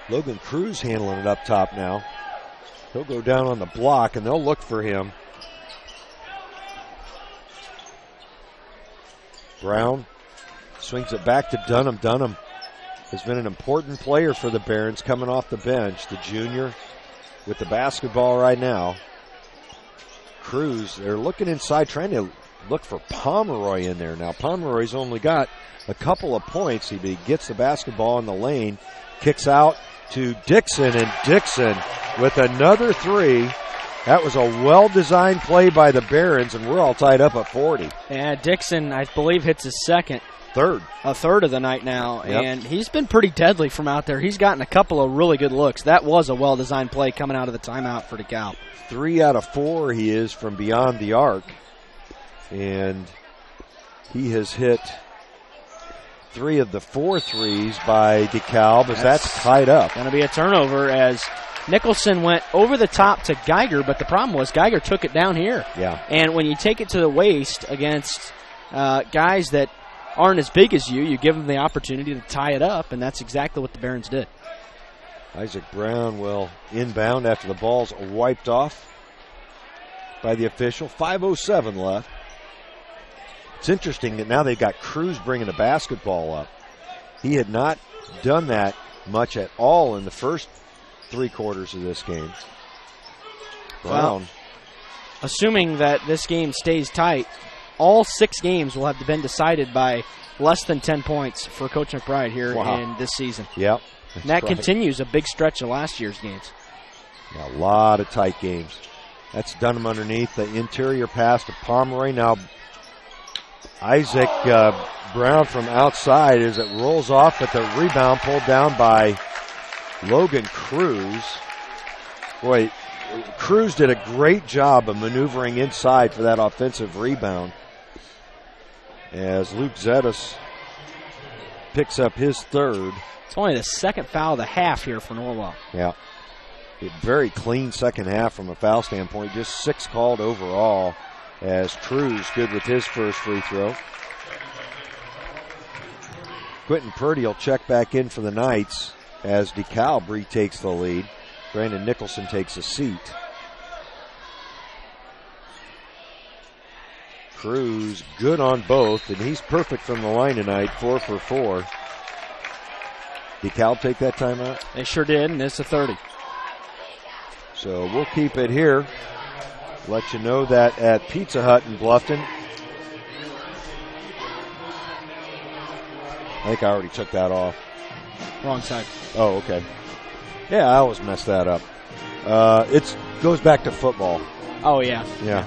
Logan Cruz handling it up top now. He'll go down on the block, and they'll look for him. Brown swings it back to Dunham. Dunham has been an important player for the Barons coming off the bench. The junior with the basketball right now. Cruz, they're looking inside, trying to look for Pomeroy in there. Now, Pomeroy's only got a couple of points. He gets the basketball in the lane, kicks out to Dixon, and Dixon with another 3. That was a well-designed play by the Barons, and we're all tied up at 40.
Yeah, Dixon, I believe, hits his
third
of the night now,
yep.
And he's been pretty deadly from out there. He's gotten a couple of really good looks. That was a well-designed play coming out of the timeout for Dekalb.
3 out of 4 he is from beyond the arc, and he has hit 3 of the 4 threes by Dekalb as that's tied up.
Going to be a turnover as Nicholson went over the top to Geiger, but the problem was Geiger took it down here.
Yeah.
And when you take it to the waist against guys that aren't as big as you give them the opportunity to tie it up, and that's exactly what the Barons did.
Isaac Brown will inbound after the ball's wiped off by the official. 5:07 left. It's interesting that now they've got Cruz bringing the basketball up. He had not done that much at all in the first 3 quarters of this game. Brown.
Well, assuming that this game stays tight, all 6 games will have been decided by less than 10 points for Coach McBride here in this season.
Yep.
And that continues a big stretch of last year's games.
Yeah, a lot of tight games. That's Dunham underneath. The interior pass to Pomeroy. Now Isaac Brown from outside as it rolls off, but the rebound pulled down by Logan Cruz. Boy, Cruz did a great job of maneuvering inside for that offensive rebound as Luke Zetas picks up his 3rd.
It's only the 2nd foul of the half here for Norwell.
Yeah. A very clean second half from a foul standpoint. Just 6 called overall as Cruz good with his first free throw. Quentin Purdy will check back in for the Knights as Dekalb retakes the lead. Brandon Nicholson takes a seat. Cruz good on both, and he's perfect from the line tonight, 4 for 4. Dekalb take that timeout?
They sure did, and it's a 30.
So we'll keep it here. Let you know that at Pizza Hut in Bluffton. I think I already took that off.
Wrong side.
Oh, okay. Yeah, I always mess that up. It goes back to football.
Oh, yeah.
Yeah.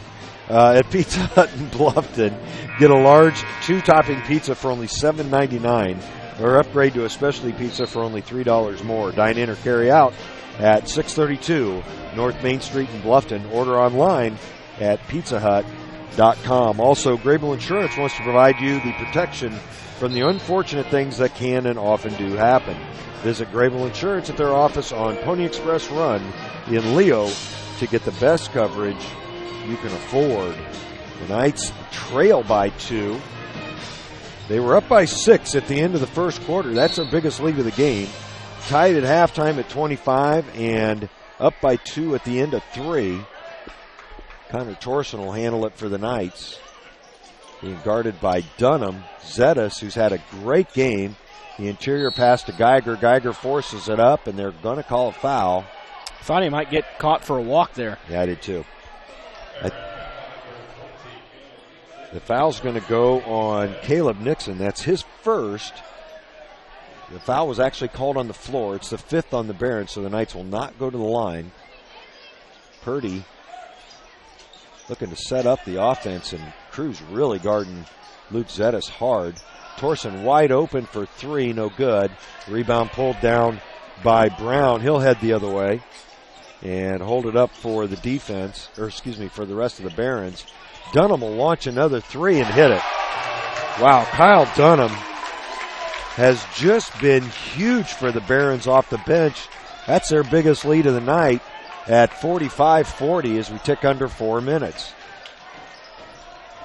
At Pizza Hut in Bluffton, get a large 2-topping pizza for only $7.99 or upgrade to a specialty pizza for only $3 more. Dine in or carry out at 632 North Main Street in Bluffton. Order online at pizzahut.com. Also, Grable Insurance wants to provide you the protection from the unfortunate things that can and often do happen. Visit Grable Insurance at their office on Pony Express Run in Leo to get the best coverage you can afford. The Knights trail by 2. They were up by 6 at the end of the first quarter. That's their biggest lead of the game. Tied at halftime at 25 and up by 2 at the end of 3. Connor Torson will handle it for the Knights. Being guarded by Dunham. Zetas, who's had a great game. The interior pass to Geiger. Geiger forces it up, and they're going to call a foul.
Thought he might get caught for a walk there.
Yeah, I did too. The foul's going to go on Caleb Nixon. That's his first. The foul was actually called on the floor. It's the 5th on the Barons, so the Knights will not go to the line. Purdy looking to set up the offense, and Cruz really guarding Luke Zetas hard. Torson wide open for 3, no good. Rebound pulled down by Brown. He'll head the other way and hold it up for the defense, for the rest of the Barons. Dunham will launch another 3 and hit it. Wow, Kyle Dunham has just been huge for the Barons off the bench. That's their biggest lead of the night at 45-40 as we tick under 4 minutes.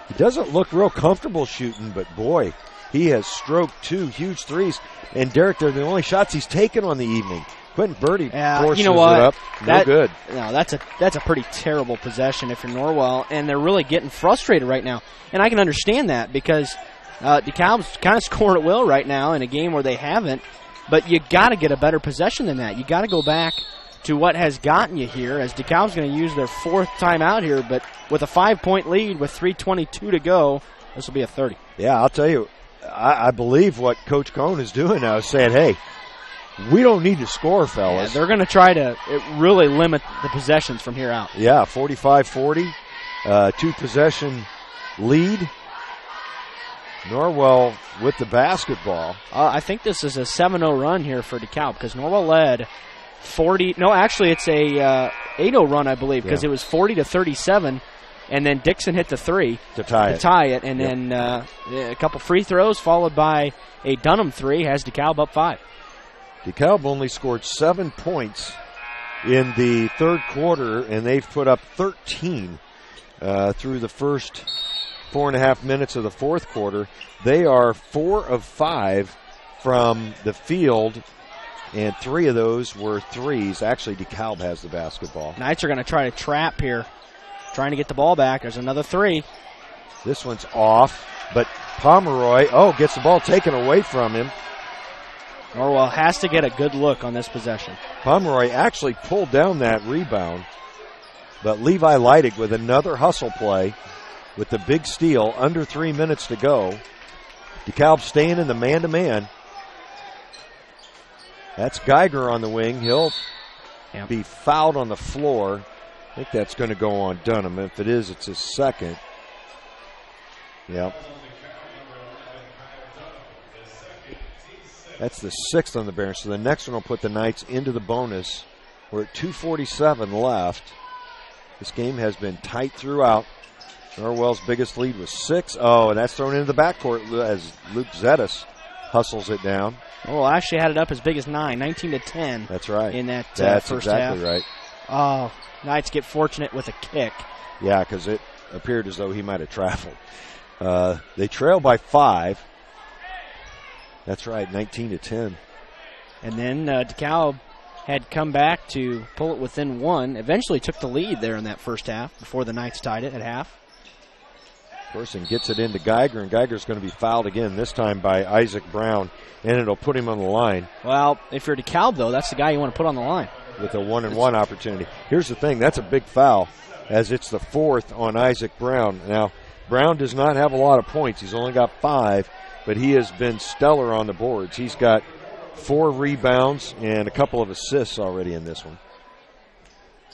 He doesn't look real comfortable shooting, but boy, he has stroked 2 huge threes. And Derek, they're the only shots he's taken on the evening. Quentin Purdy forces it up. No good.
No, that's a pretty terrible possession if you're Norwell, and they're really getting frustrated right now. And I can understand that because DeKalb's kind of scoring at will right now in a game where they haven't. But you got to get a better possession than that. You got to go back to what has gotten you here, as DeKalb's going to use their 4th timeout here. But with a 5-point lead with 3:22 to go, this will be a 30.
Yeah, I'll tell you, I believe what Coach Cohn is doing now is saying, hey, we don't need to score, fellas.
Yeah, they're going to try to really limit the possessions from here out.
Yeah, 45-40, 2-possession lead. Norwell with the basketball.
I think this is a 7-0 run here for DeKalb because Norwell led 40. No, actually, it's a 8-0 run, I believe, because it was 40-37. And then Dixon hit the 3
to tie
it. And then a couple free throws followed by a Dunham 3 has DeKalb up 5.
DeKalb only scored 7 points in the third quarter, and they've put up 13 through the first 4.5 minutes of the fourth quarter. They are 4 of 5 from the field, and 3 of those were threes. Actually, DeKalb has the basketball.
Knights are going to try to trap here, trying to get the ball back. There's another 3.
This one's off, but Pomeroy, gets the ball taken away from him.
Norwell has to get a good look on this possession.
Pomeroy actually pulled down that rebound, but Levi Leidig with another hustle play with the big steal, under 3 minutes to go. Dekalb staying in the man-to-man. That's Geiger on the wing. He'll be fouled on the floor. I think that's going to go on Dunham. If it is, it's his second. Yep. That's the 6th on the Barons. So the next one will put the Knights into the bonus. We're at 2:47 left. This game has been tight throughout. Norwell's biggest lead was 6. Oh, and that's thrown into the backcourt as Luke Zetas hustles it down.
Well, actually had it up as big as 9, 19-10.
That's right.
In that
that's
first
exactly
half.
Right.
Oh, Knights get fortunate with a kick.
Yeah, because it appeared as though he might have traveled. They trail by 5. That's right, 19-10.
And then Dekalb had come back to pull it within 1. Eventually took the lead there in that first half before the Knights tied it at half.
Person gets it into Geiger, and Geiger's going to be fouled again, this time by Isaac Brown, and it'll put him on the line.
Well, if you're Dekalb, though, that's the guy you want to put on the line.
With a 1-and-1 opportunity. Here's the thing, that's a big foul, as it's the 4th on Isaac Brown. Now, Brown does not have a lot of points. He's only got 5, but he has been stellar on the boards. He's got 4 rebounds and a couple of assists already in this one.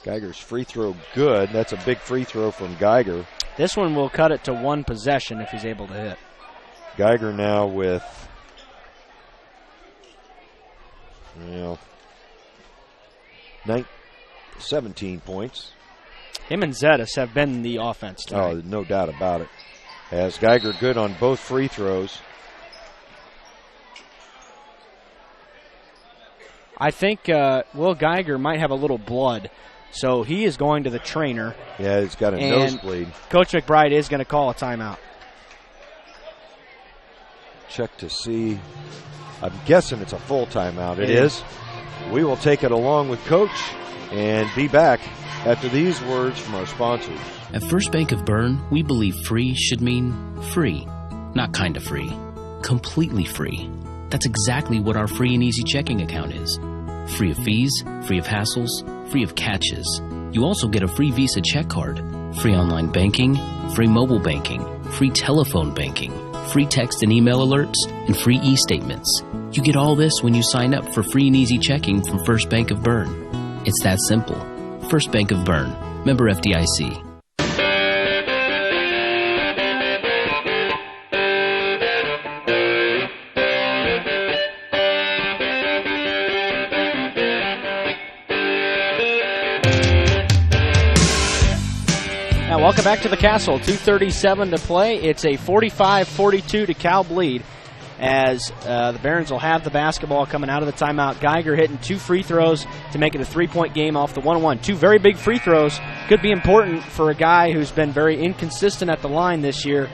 Geiger's free throw good. That's a big free throw from Geiger.
This one will cut it to 1 possession if he's able to hit.
Geiger now with 17 points.
Him and Zetas have been the offense tonight.
Oh, no doubt about it. As Geiger good on both free throws.
I think Will Geiger might have a little blood, so he is going to the trainer.
Yeah, he's got a nosebleed.
Coach McBride is going to call a timeout.
Check to see. I'm guessing it's a full timeout. It is. We will take it along with Coach and be back after these words from our sponsors.
At First Bank of Bern, we believe free should mean free. Not kind of free. Completely free. That's exactly what our free and easy checking account is. Free of fees, free of hassles, free of catches. You also get a free Visa check card, free online banking, free mobile banking, free telephone banking, free text and email alerts, and free e-statements. You get all this when you sign up for free and easy checking from First Bank of Bern. It's that simple. First Bank of Bern. Member FDIC.
Now, welcome back to the Castle. 2:37 to play. It's a 45-42 Dekalb lead as the Barons will have the basketball coming out of the timeout. Geiger hitting 2 free throws to make it a 3-point game off the 1-1. 2 very big free throws. Could be important for a guy who's been very inconsistent at the line this year.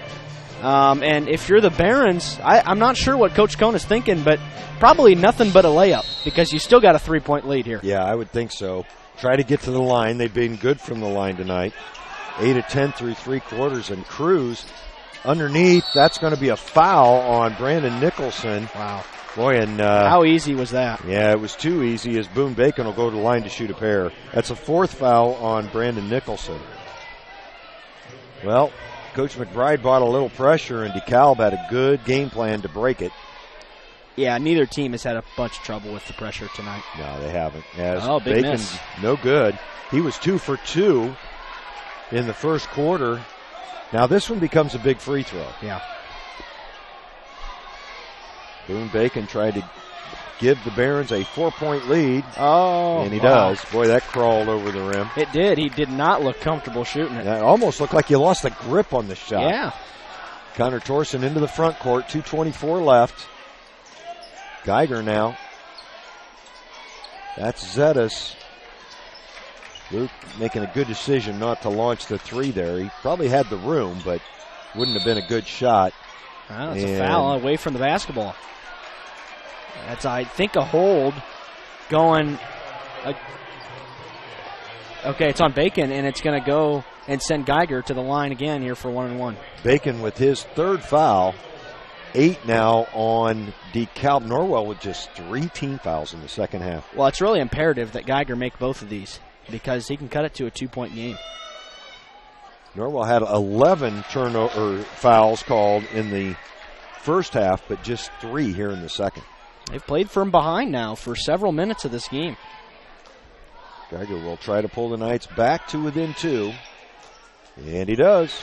And if you're the Barons, I'm not sure what Coach Cohn is thinking, but probably nothing but a layup because you still got a 3-point lead here.
Yeah, I would think so. Try to get to the line. They've been good from the line tonight. 8 of 10 through 3 quarters, and Cruz underneath. That's going to be a foul on Brandon Nicholson.
Wow.
Boy, and
how easy was that?
Yeah, it was too easy as Boone Bacon will go to the line to shoot a pair. That's a 4th foul on Brandon Nicholson. Well, Coach McBride brought a little pressure, and Dekalb had a good game plan to break it.
Yeah, neither team has had a bunch of trouble with the pressure tonight.
No, they haven't. As
big
Bacon,
miss.
No good. He was 2 for 2 in the first quarter. Now this one becomes a big free throw.
Yeah.
Boone Bacon tried to give the Barons a 4-point lead.
Oh,
and he does. Boy, that crawled over the rim.
It did. He did not look comfortable shooting it.
That almost looked like you lost the grip on the shot.
Yeah.
Connor Torson into the front court. 2:24 left. Geiger now. That's Zetas. Luke making a good decision not to launch the 3 there. He probably had the room, but wouldn't have been a good shot.
Wow, it's a foul away from the basketball. That's, I think, a hold going. Okay, it's on Bacon, and it's going to go and send Geiger to the line again here for 1-and-1.
Bacon with his 3rd foul. 8 now on Dekalb. Norwell with just 3 team fouls in the second half.
Well, it's really imperative that Geiger make both of these because he can cut it to a 2-point game.
Norwell had 11 turnover fouls called in the first half, but just 3 here in the second.
They've played from behind now for several minutes of this game.
Geiger will try to pull the Knights back to within 2, and he does.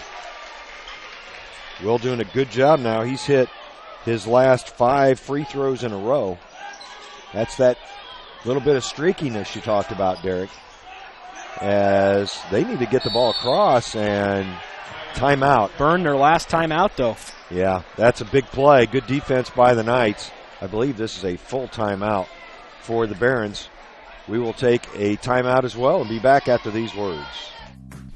Will doing a good job now. He's hit his last 5 free throws in a row. That's that little bit of streakiness you talked about, Derek, as they need to get the ball across and timeout.
Burn their last timeout, though.
Yeah, that's a big play. Good defense by the Knights. I believe this is a full timeout for the Barons. We will take a timeout as well and be back after these words.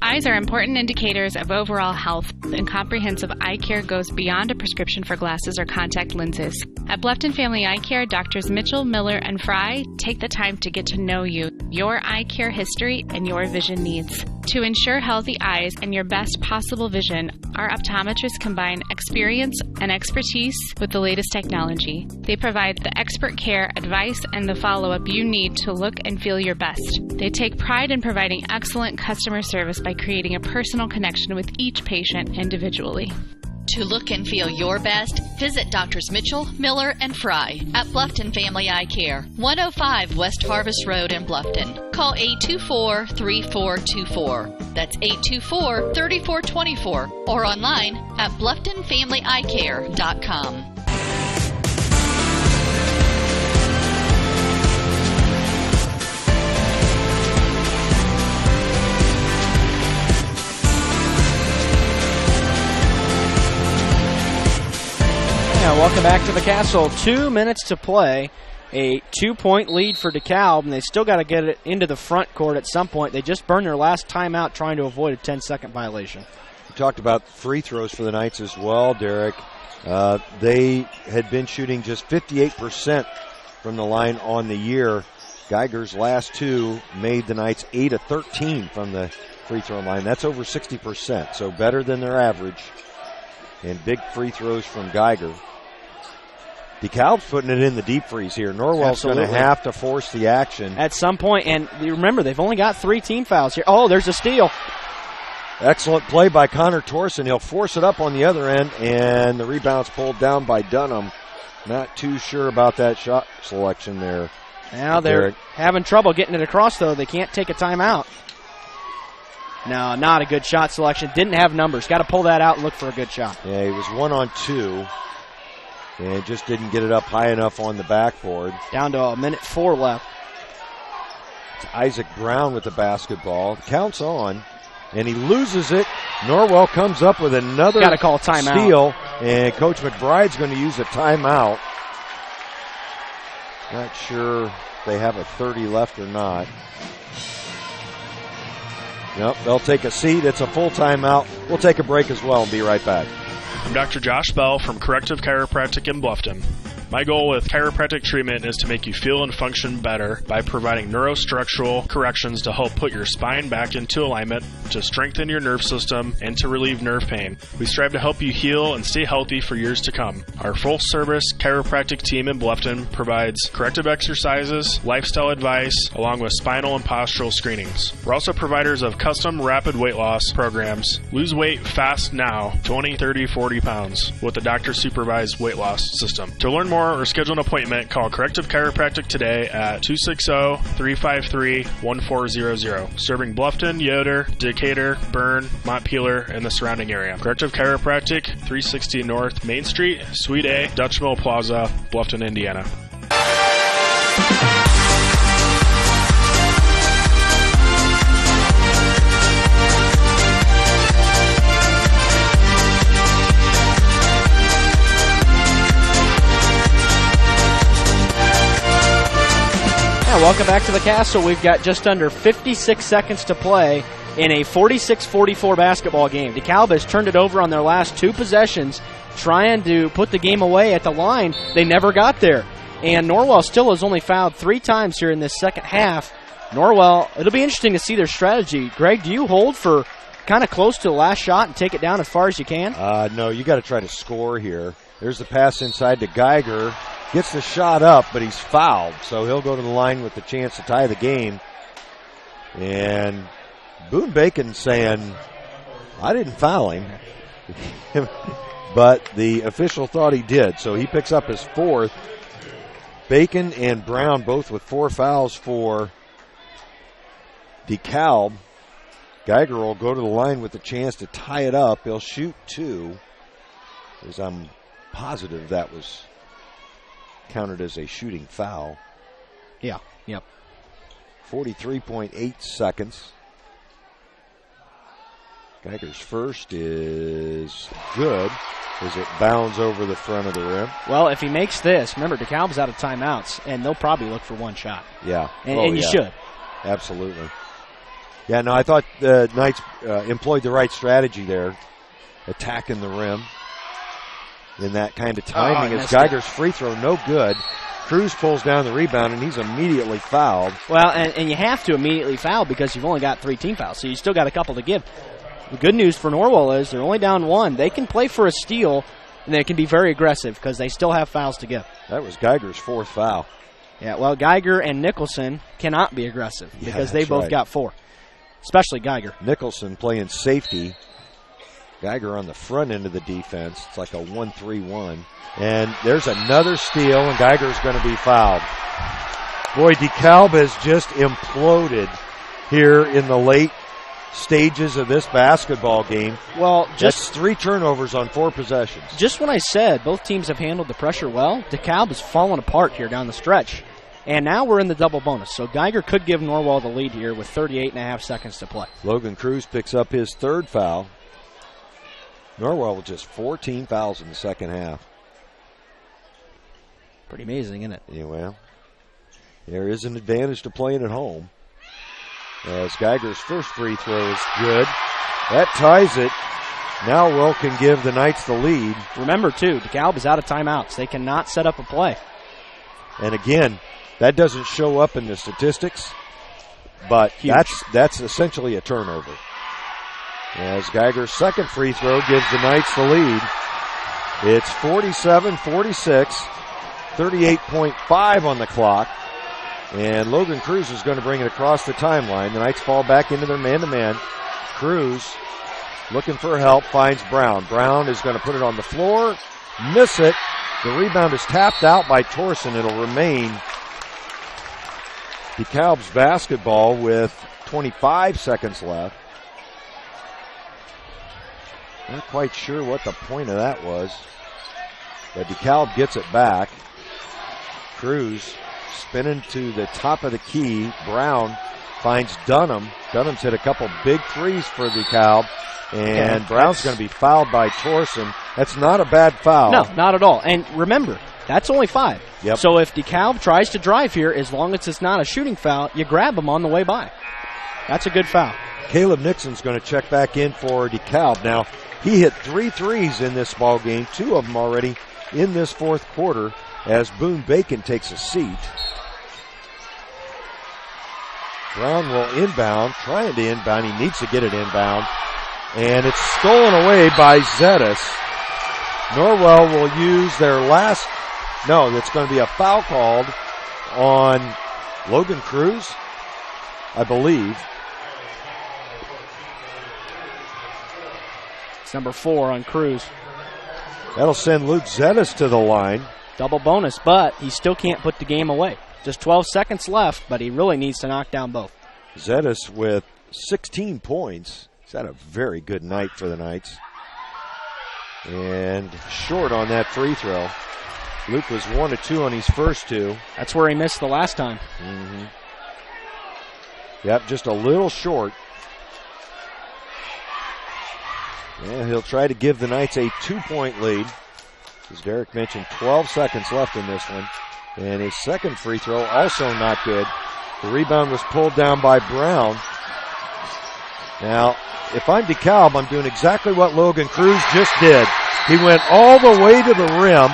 Eyes are important indicators of overall health, and comprehensive eye care goes beyond a prescription for glasses or contact lenses. At Bluffton Family Eye Care, Doctors Mitchell, Miller, and Fry take the time to get to know you, your eye care history, and your vision needs. To ensure healthy eyes and your best possible vision, our optometrists combine experience and expertise with the latest technology. They provide the expert care, advice, and the follow-up you need to look and feel your best. They take pride in providing excellent customer service by creating a personal connection with each patient individually.
To look and feel your best, visit Drs. Mitchell, Miller, and Fry at Bluffton Family Eye Care, 105 West Harvest Road in Bluffton. Call 824-3424. That's 824-3424. Or online at BlufftonFamilyEyeCare.com.
Welcome back to the Castle. 2 minutes to play. A 2-point lead for Dekalb, and they still got to get it into the front court at some point. They just burned their last timeout trying to avoid a 10-second violation.
We talked about free throws for the Knights as well, Derek. They had been shooting just 58% from the line on the year. Geiger's last 2 made the Knights 8 of 13 from the free throw line. That's over 60%, so better than their average. And big free throws from Geiger. Dekalb's putting it in the deep freeze here. Norwell's going to have to force the action.
At some point, and remember, they've only got 3 team fouls here. Oh, there's a steal.
Excellent play by Connor Torson. He'll force it up on the other end, and the rebound's pulled down by Dunham. Not too sure about that shot selection there.
Now they're having trouble getting it across, though. They can't take a timeout. No, not a good shot selection. Didn't have numbers. Got to pull that out and look for a good shot.
Yeah, he was 1 on 2. And just didn't get it up high enough on the backboard.
Down to 1:04 left.
It's Isaac Brown with the basketball. Counts on, and he loses it. Norwell comes up with another
Gotta call timeout.
Steal, and Coach McBride's going to use a timeout. Not sure if they have a 30 left or not. Nope, they'll take a seat. It's a full timeout. We'll take a break as well and be right back.
I'm Dr. Josh Bell from Corrective Chiropractic in Bluffton. My goal with chiropractic treatment is to make you feel and function better by providing neurostructural corrections to help put your spine back into alignment, to strengthen your nerve system, and to relieve nerve pain. We strive to help you heal and stay healthy for years to come. Our full-service chiropractic team in Bluffton provides corrective exercises, lifestyle advice, along with spinal and postural screenings. We're also providers of custom rapid weight loss programs. Lose weight fast now, 20, 30, 40 pounds, with a doctor-supervised weight loss system. To learn more or schedule an appointment, call Corrective Chiropractic today at 260-353-1400. Serving Bluffton, Yoder, Decatur, Bern, Montpelier, and the surrounding area. Corrective Chiropractic, 360 North Main Street, Suite A, Dutch Mill Plaza, Bluffton, Indiana.
Welcome back to the Castle. We've got just under 56 seconds to play in a 46-44 basketball game. Dekalb has turned it over on their last 2 possessions, trying to put the game away at the line. They never got there. And Norwell still has only fouled 3 times here in this second half. Norwell, it'll be interesting to see their strategy. Greg, do you hold for kind of close to the last shot and take it down as far as you can?
No, you got to try to score here. There's the pass inside to Geiger. Gets the shot up, but he's fouled, so he'll go to the line with the chance to tie the game. And Boone Bacon saying, I didn't foul him. But the official thought he did, so he picks up his 4th. Bacon and Brown both with 4 fouls for Dekalb. Geiger will go to the line with the chance to tie it up. He'll shoot 2, as I'm positive that was counted as a shooting foul.
Yeah, yep.
43.8 seconds. Geiger's first is good as it bounds over the front of the rim.
Well, if he makes this, remember, DeKalb's out of timeouts, and they'll probably look for one shot.
Yeah.
And you should.
Absolutely. Yeah, no, I thought the Knights employed the right strategy there, attacking the rim in that kind of timing. As Geiger's free throw, no good. Cruz pulls down the rebound, and he's immediately fouled.
Well, and you have to immediately foul because you've only got 3 team fouls, so you still got a couple to give. The good news for Norwell is they're only down 1. They can play for a steal, and they can be very aggressive because they still have fouls to give.
That was Geiger's 4th foul.
Yeah, well, Geiger and Nicholson cannot be aggressive because they both got 4, especially Geiger.
Nicholson playing safety. Geiger on the front end of the defense. It's like a 1-3-1. And there's another steal, and Geiger's going to be fouled. Boy, Dekalb has just imploded here in the late stages of this basketball game.
Well,
that's 3 turnovers on 4 possessions.
Just when I said both teams have handled the pressure well, DeKalb has fallen apart here down the stretch. And now we're in the double bonus, so Geiger could give Norwell the lead here with 38.5 seconds to play.
Logan Cruz picks up his 3rd foul. Norwell with just 14 fouls in the second half.
Pretty amazing, isn't it?
Yeah, well, there is an advantage to playing at home. As Geiger's first free throw is good. That ties it. Now Will can give the Knights the lead.
Remember, too, DeKalb is out of timeouts. They cannot set up a play.
And again, that doesn't show up in the statistics, but that's essentially a turnover. As Geiger's second free throw gives the Knights the lead. It's 47-46, 38.5 on the clock. And Logan Cruz is going to bring it across the timeline. The Knights fall back into their man-to-man. Cruz looking for help, finds Brown. Brown is going to put it on the floor, miss it. The rebound is tapped out by Torson. It'll remain DeKalb's basketball with 25 seconds left. Not quite sure what the point of that was, but DeKalb gets it back. Cruz spinning to the top of the key. Brown finds Dunham. Dunham's hit a couple big threes for DeKalb, and Brown's going to be fouled by Torson. That's not a bad foul.
No, not at all. And remember, that's only 5.
Yep.
So if DeKalb tries to drive here, as long as it's not a shooting foul, you grab him on the way by. That's a good foul.
Caleb Nixon's going to check back in for DeKalb. Now, he hit 3 threes in this ball game, 2 of them already in this 4th quarter, as Boone Bacon takes a seat. Brown will inbound, trying to inbound. He needs to get it inbound. And it's stolen away by Zetas. Norwell will use their last... No, that's going to be a foul called on Logan Cruz, I believe.
It's number 4 on Cruz.
That'll send Luke Zetas to the line.
Double bonus, but he still can't put the game away. Just 12 seconds left, but he really needs to knock down both.
Zetas with 16 points. He's had a very good night for the Knights. And short on that free throw. Luke was 1 of 2 on his first 2.
That's where he missed the last time.
Mm-hmm. Yep, just a little short. Yeah, he'll try to give the Knights a 2-point lead. As Derek mentioned, 12 seconds left in this one. And his second free throw also not good. The rebound was pulled down by Brown. Now, if I'm DeKalb, I'm doing exactly what Logan Cruz just did. He went all the way to the rim.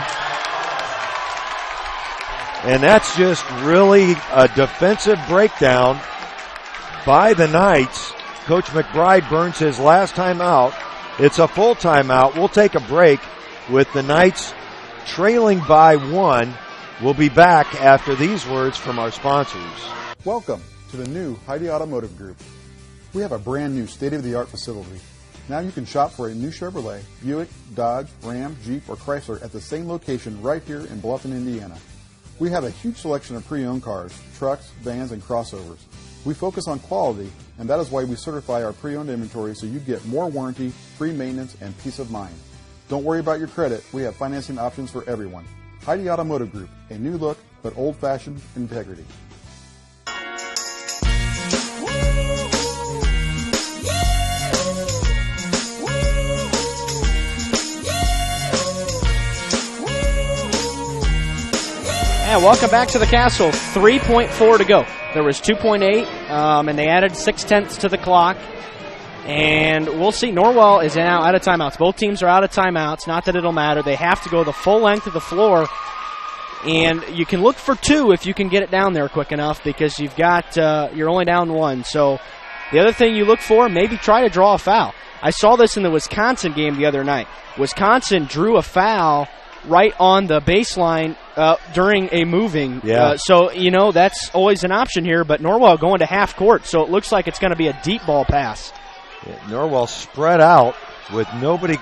And that's just really a defensive breakdown by the Knights. Coach McBride burns his last timeout. It's a full timeout. We'll take a break with the Knights trailing by 1. We'll be back after these words from our sponsors.
Welcome to the new Heidi Automotive Group. We have a brand new state-of-the-art facility. Now you can shop for a new Chevrolet, Buick, Dodge, Ram, Jeep, or Chrysler at the same location right here in Bluffton, Indiana. We have a huge selection of pre-owned cars, trucks, vans, and crossovers. We focus on quality, and that is why we certify our pre-owned inventory so you get more warranty, free maintenance, and peace of mind. Don't worry about your credit. We have financing options for everyone. Heidi Automotive Group, a new look, but old-fashioned integrity.
And welcome back to the Castle. 3.4 to go. There was 2.8, and they added 0.6 to the clock. And we'll see. Norwell is now out of timeouts. Both teams are out of timeouts. Not that it'll matter. They have to go the full length of the floor. And you can look for 2 if you can get it down there quick enough, because you've got you're only down 1. So the other thing you look for, maybe try to draw a foul. I saw this in the Wisconsin game the other night. Wisconsin drew a foul right on the baseline during a moving.
Yeah.
So, that's always an option here. But Norwell going to half court, so it looks like it's going to be a deep ball pass.
Yeah, Norwell spread out with nobody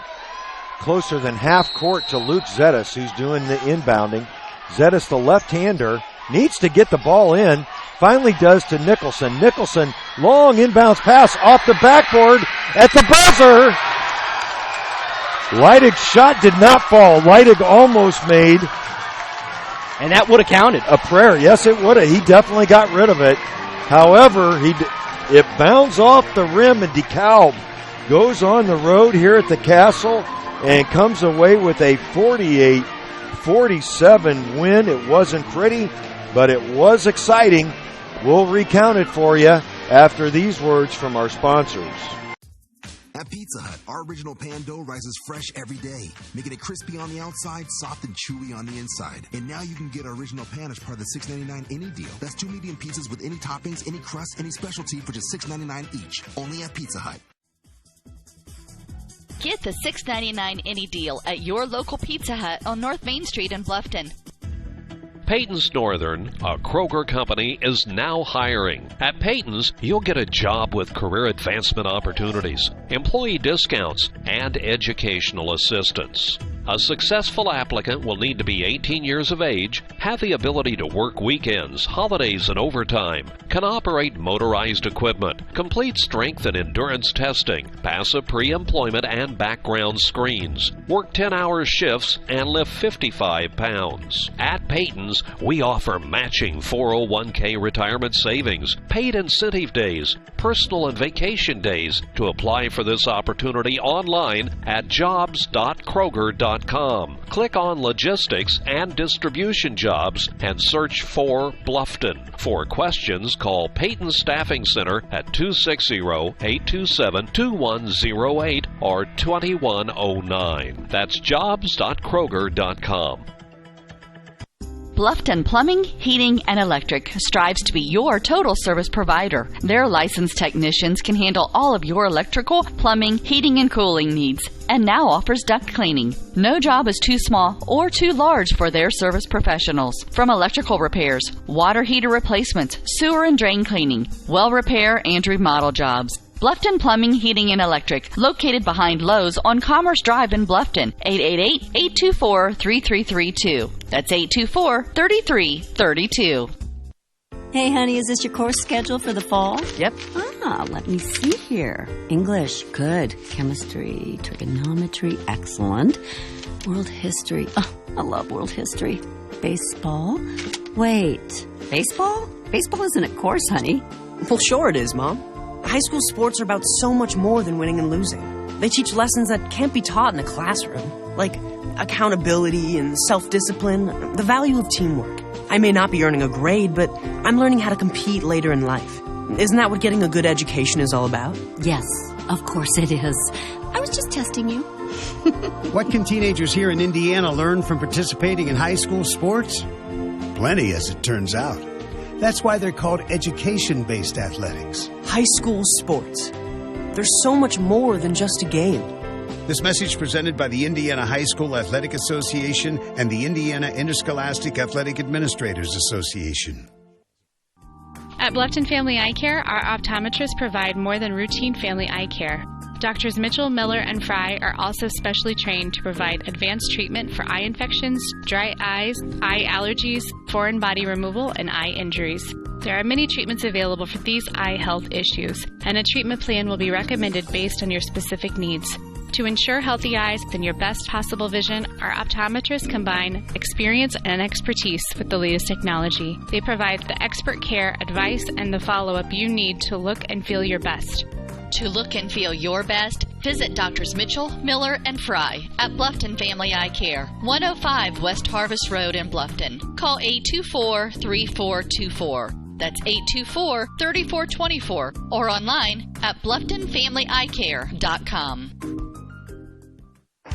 closer than half court to Luke Zettis, who's doing the inbounding. Zettis, the left-hander, needs to get the ball in. Finally does to Nicholson. Nicholson, long inbounds pass off the backboard at the buzzer. Leidig's shot did not fall. Leidig almost made.
And that would have counted.
A prayer. Yes, it would have. He definitely got rid of it. However, it bounds off the rim, and Dekalb goes on the road here at the Castle and comes away with a 48-47 win. It wasn't pretty, but it was exciting. We'll recount it for you after these words from our sponsors.
At Pizza Hut, our original pan dough rises fresh every day, making it crispy on the outside, soft and chewy on the inside. And now you can get our original pan as part of the $6.99 any deal. That's 2 medium pizzas with any toppings, any crust, any specialty for just $6.99 each. Only at Pizza Hut.
Get the $6.99 any deal at your local Pizza Hut on North Main Street in Bluffton.
Peyton's Northern, a Kroger company, is now hiring. At Peyton's, you'll get a job with career advancement opportunities, employee discounts, and educational assistance. A successful applicant will need to be 18 years of age, have the ability to work weekends, holidays, and overtime, can operate motorized equipment, complete strength and endurance testing, pass a pre-employment and background screens, work 10-hour shifts, and lift 55 pounds. At Peyton's, we offer matching 401k retirement savings, paid incentive days, personal and vacation days. To apply for this opportunity online at jobs.kroger.com. Click on Logistics and Distribution Jobs and search for Bluffton. For questions, call Peyton Staffing Center at 260-827-2108 or 2109. That's jobs.kroger.com.
Bluffton Plumbing, Heating, and Electric strives to be your total service provider. Their licensed technicians can handle all of your electrical, plumbing, heating, and cooling needs, and now offers duct cleaning. No job is too small or too large for their service professionals. From electrical repairs, water heater replacements, sewer and drain cleaning, well repair, and remodel jobs. Bluffton Plumbing, Heating, and Electric, located behind Lowe's on Commerce Drive in Bluffton, 888-824-3332. That's 824-3332.
Hey, honey, is this your course schedule for the fall?
Yep.
Let me see here. English, good. Chemistry, trigonometry, excellent. World history, I love world history. Baseball? Wait, baseball? Baseball isn't a course, honey.
Well, sure it is, Mom. High school sports are about so much more than winning and losing. They teach lessons that can't be taught in a classroom, like accountability and self-discipline, the value of teamwork. I may not be earning a grade, but I'm learning how to compete later in life. Isn't that what getting a good education is all about?
Yes, of course it is. I was just testing you.
What can teenagers here in Indiana learn from participating in high school sports? Plenty, as it turns out. That's why they're called education-based athletics.
High school sports. There's so much more than just a game.
This message presented by the Indiana High School Athletic Association and the Indiana Interscholastic Athletic Administrators Association.
At Bluffton Family Eye Care, our optometrists provide more than routine family eye care. Doctors Mitchell, Miller, and Fry are also specially trained to provide advanced treatment for eye infections, dry eyes, eye allergies, foreign body removal, and eye injuries. There are many treatments available for these eye health issues, and a treatment plan will be recommended based on your specific needs. To ensure healthy eyes and your best possible vision, our optometrists combine experience and expertise with the latest technology. They provide the expert care, advice, and the follow-up you need to look and feel your best.
To look and feel your best, visit Drs. Mitchell, Miller, and Fry at Bluffton Family Eye Care, 105 West Harvest Road in Bluffton. Call 824-3424. That's 824-3424, or online at BlufftonFamilyEyeCare.com.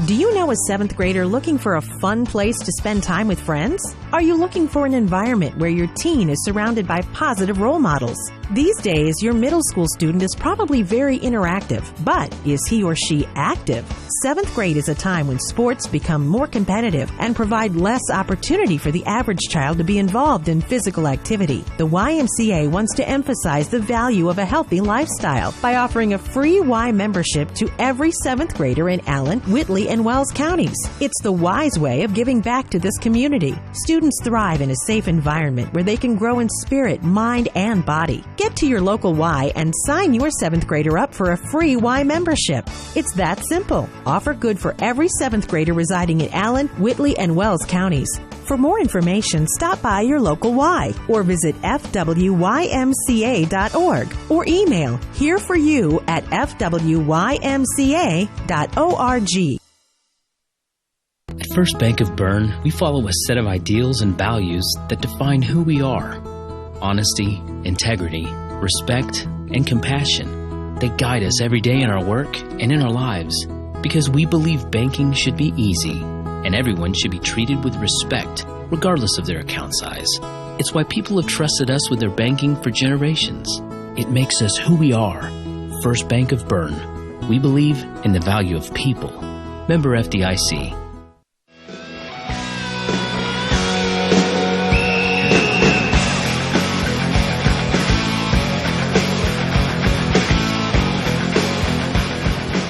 Do you know a 7th grader looking for a fun place to spend time with friends? Are you looking for an environment where your teen is surrounded by positive role models? These days, your middle school student is probably very interactive, but is he or she active? 7th grade is a time when sports become more competitive and provide less opportunity for the average child to be involved in physical activity. The YMCA wants to emphasize the value of a healthy lifestyle by offering a free Y membership to every 7th grader in Allen, Whitley, and Wells counties. It's the wise way of giving back to this community. Students thrive in a safe environment where they can grow in spirit, mind, and body. Get to your local Y and sign your 7th grader up for a free Y membership. It's that simple. Offer good for every 7th grader residing in Allen, Whitley, and Wells counties. For more information, stop by your local Y or visit fwymca.org or email hereforyou@fwymca.org.
At First Bank of Bern, we follow a set of ideals and values that define who we are. Honesty, integrity, respect, and compassion. They guide us every day in our work and in our lives because we believe banking should be easy and everyone should be treated with respect regardless of their account size. It's why people have trusted us with their banking for generations. It makes us who we are. First Bank of Bern. We believe in the value of people. Member FDIC.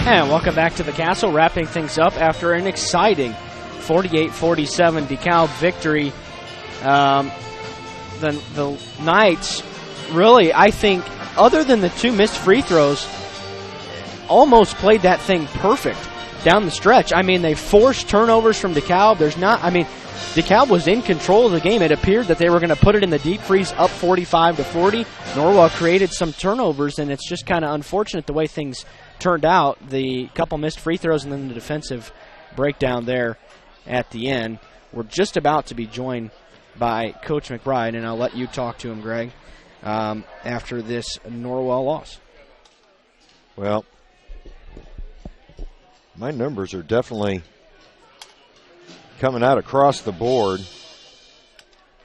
And welcome back to the Castle, wrapping things up after an exciting 48-47 Dekalb victory. The Knights really, I think, other than the 2 missed free throws, almost played that thing perfect down the stretch. I mean, they forced turnovers from Dekalb. Dekalb was in control of the game. It appeared that they were going to put it in the deep freeze up 45-40. Norwell created some turnovers, and it's just kind of unfortunate the way things turned out. The couple missed free throws and then the defensive breakdown there at the end. We're just about to be joined by Coach McBride, and I'll let you talk to him, Greg, after this Norwell loss.
Well, my numbers are definitely coming out across the board.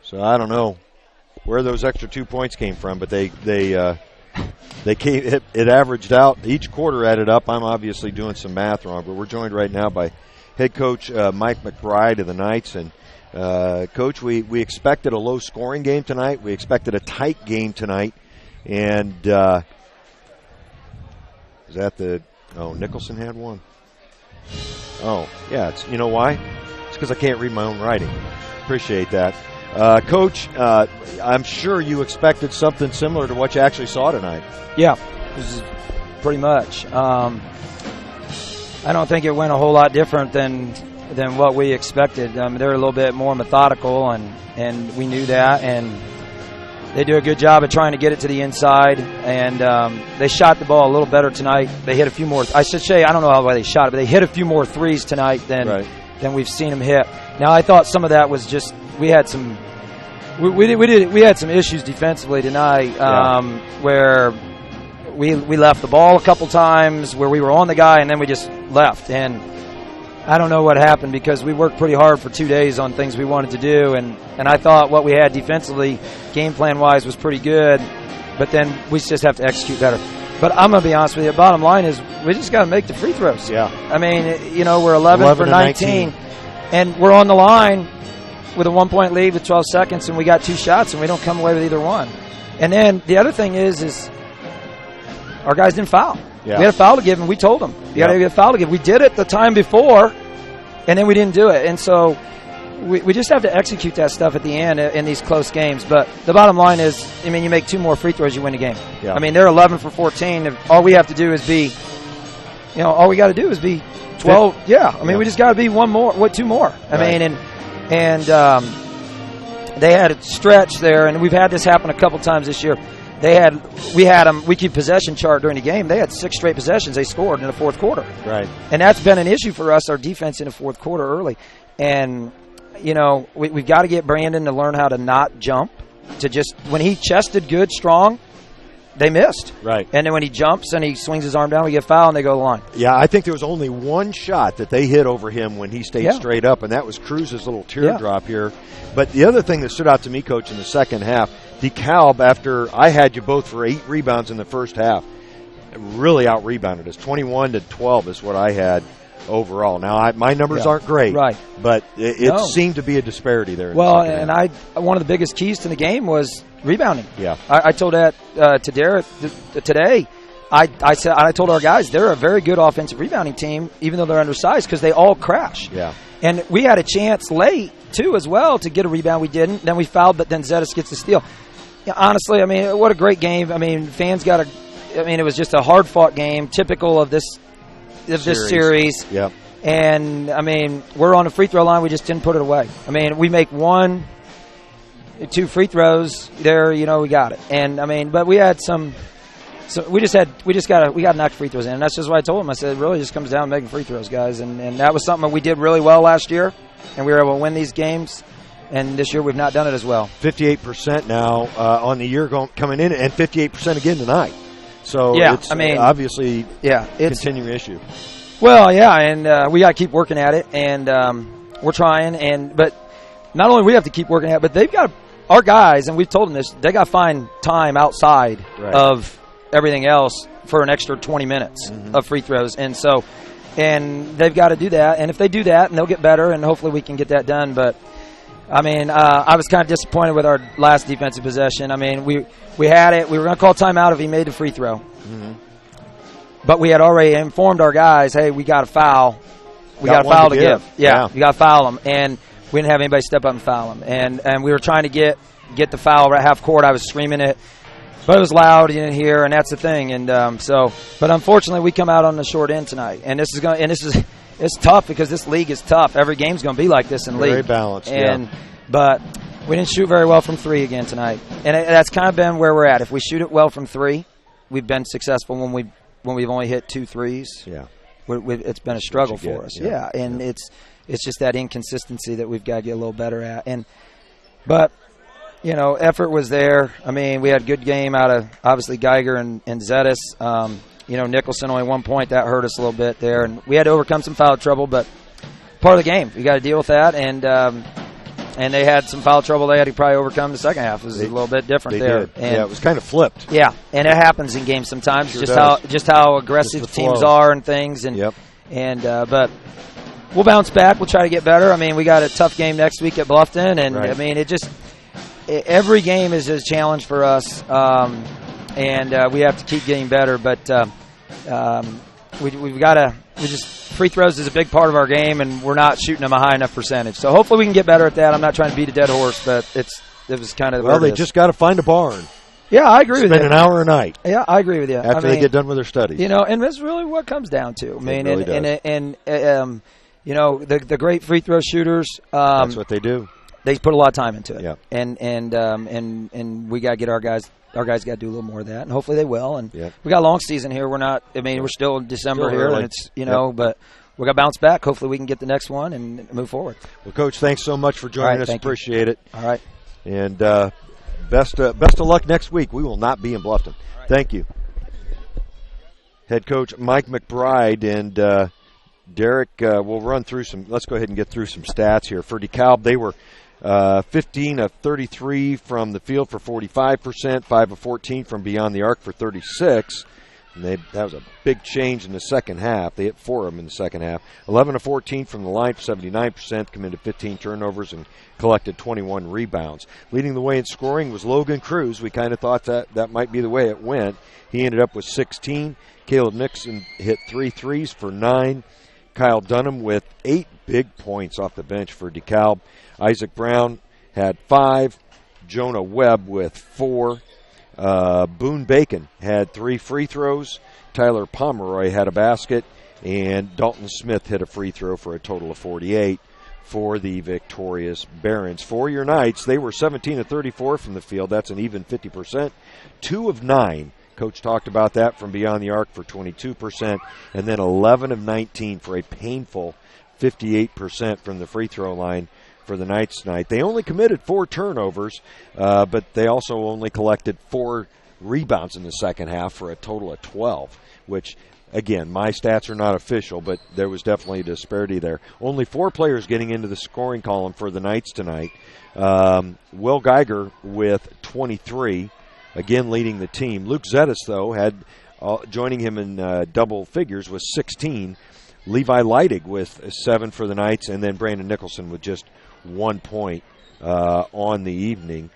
So I don't know where those extra 2 points came from, but they came. It averaged out. Each quarter added up. I'm obviously doing some math wrong, but we're joined right now by head coach Mike McBride of the Knights. And Coach, we expected a low-scoring game tonight. We expected a tight game tonight. And is that Nicholson had one? Oh, yeah. You know why? It's because I can't read my own writing. Appreciate that. Coach, I'm sure you expected something similar to what you actually saw tonight.
Yeah, this is pretty much. I don't think it went a whole lot different than what we expected. They're a little bit more methodical, and we knew that, and they do a good job of trying to get it to the inside, and they shot the ball a little better tonight. They hit a few more. I should say, I don't know how they shot it, but they hit a few more threes tonight than we've seen them hit. Now, I thought some of that was just we had some issues defensively tonight where we left the ball a couple times, where we were on the guy and then we just left. And I don't know what happened because we worked pretty hard for 2 days on things we wanted to do, and I thought what we had defensively, game plan wise, was pretty good. But then we just have to execute better. But I'm going to be honest with you. Bottom line is we just got to make the free throws.
Yeah.
I mean, we're 11 for 19, and we're on the line with a 1-point lead with 12 seconds, and we got 2 shots, and we don't come away with either one. And then the other thing is our guys didn't foul.
Yeah.
We had a foul to give, and we told them, you got to get a foul to give. We did it the time before, and then we didn't do it. And so we just have to execute that stuff at the end in these close games. But the bottom line is, I mean, you make 2 more free throws, you win the game.
Yeah.
I mean, they're 11 for 14. All we have to do is be, all we got to do is be 12. Yeah. I mean, we just got to be 2 more. I mean, and they had a stretch there, and we've had this happen a couple times this year. We keep possession chart during the game. They had 6 straight possessions they scored in the fourth quarter.
Right.
And that's been an issue for us, our defense in the fourth quarter early. And, we've got to get Brandon to learn how to not jump, to just, when he chested good, strong, they missed.
Right.
And then when he jumps and he swings his arm down, we get fouled and they go to the line.
Yeah, I think there was only one shot that they hit over him when he stayed straight up, and that was Cruz's little teardrop here. But the other thing that stood out to me, Coach, in the second half, Dekalb, after I had you both for 8 rebounds in the first half, really out-rebounded us. 21-12 is what I had overall. Now, my numbers aren't great,
right?
But it seemed to be a disparity there.
Well, and one of the biggest keys to the game was rebounding.
Yeah,
I told that to Derek today. I told our guys they're a very good offensive rebounding team, even though they're undersized, because they all crash.
Yeah,
and we had a chance late too as well to get a rebound. We didn't. Then we fouled, but then Zetas gets the steal. Yeah, honestly, I mean, what a great game. I mean, fans got it was just a hard-fought game, typical of this series.
Yeah.
And, I mean, we're on the free throw line. We just didn't put it away. I mean, we make 1, 2 free throws there, we got it. And, I mean, but we had we got to knock free throws in. And that's just what I told them. I said, it really just comes down to making free throws, guys. And that was something that we did really well last year. And we were able to win these games. And this year we've not done it as well.
58% now on the year coming in, and 58% again tonight. So it's obviously it's a continuing issue.
Well, yeah, and we got to keep working at it, and we're trying. But not only we have to keep working at it, but they've got our guys, and we've told them this, they got to find time outside of everything else for an extra 20 minutes of free throws. And so, and they've got to do that. And if they do that, and they'll get better, and hopefully we can get that done. But I mean, I was kind of disappointed with our last defensive possession. I mean, we had it. We were going to call timeout if he made the free throw. Mm-hmm. But we had already informed our guys, hey, we got a foul. We got a foul to give. Yeah, you got to foul them. And we didn't have anybody step up and foul them. And we were trying to get the foul right half court. I was screaming it. But it was loud, you didn't hear, and that's the thing. And but unfortunately, we come out on the short end tonight. And it's tough because this league is tough. Every game's going to be like this in league.
Very balanced,
But we didn't shoot very well from 3 again tonight. And that's kind of been where we're at. If we shoot it well from 3, we've been successful when we've only hit 2 threes.
Yeah.
It's been a struggle for us. Yeah. And it's just that inconsistency that we've got to get a little better at. But effort was there. I mean, we had a good game out of, obviously, Geiger and Zetas. Nicholson only 1 point. That hurt us a little bit there. And we had to overcome some foul trouble, but part of the game. We got to deal with that. And they had some foul trouble they had to probably overcome the second half. It was a little bit different there.
And it was kind of flipped.
Yeah, and it happens in games sometimes. Sure just how aggressive teams are and things. But we'll bounce back. We'll try to get better. I mean, we got a tough game next week at Bluffton. And, I mean, every game is a challenge for us. We have to keep getting better, but we've got to. Free throws is a big part of our game, and we're not shooting them a high enough percentage. So hopefully we can get better at that. I'm not trying to beat a dead horse, but it was kind of.
Well, they just got to find a barn.
Yeah, I agree with you.
Spend an hour a night.
Yeah, I agree with you.
After they get done with their studies,
and that's really what it comes down to. I mean, the great free throw shooters.
That's what they do.
They put a lot of time into it.
Yeah.
And we got to get our guys. Our guys got to do a little more of that, and hopefully they will. And we got a long season here. We're not. I mean, we're still in December here, and it's but we're gonna bounce back. Hopefully, we can get the next one and move forward.
Well, Coach, thanks so much for joining us. Appreciate it.
All right.
And best of luck next week. We will not be in Bluffton. Thank you, head coach Mike McBride and Derek. We'll run through some. Let's go ahead and get through some stats here for DeKalb. They were 15 of 33 from the field for 45%, 5 of 14 from beyond the arc for 36. And that was a big change in the second half. They hit 4 of them in the second half. 11 of 14 from the line for 79%, committed 15 turnovers and collected 21 rebounds. Leading the way in scoring was Logan Cruz. We kind of thought that might be the way it went. He ended up with 16. Caleb Nixon hit 3 threes for 9. Kyle Dunham with 8 big points off the bench for DeKalb. Isaac Brown had 5. Jonah Webb with 4. Boone Bacon had 3 free throws. Tyler Pomeroy had a basket. And Dalton Smith hit a free throw for a total of 48 for the victorious Barons. For your Knights, they were 17 of 34 from the field. That's an even 50%. 2 of 9. Coach talked about that from beyond the arc for 22%. And then 11 of 19 for a painful 58% from the free throw line for the Knights tonight. They only committed 4 turnovers, but they also only collected 4 rebounds in the second half for a total of 12, which, again, my stats are not official, but there was definitely a disparity there. Only 4 players getting into the scoring column for the Knights tonight. Will Geiger with 23, again leading the team. Luke Zettis, though, had joining him in double figures was 16. Levi Leidig with 7 for the Knights, and then Brandon Nicholson with just 1 point on the evening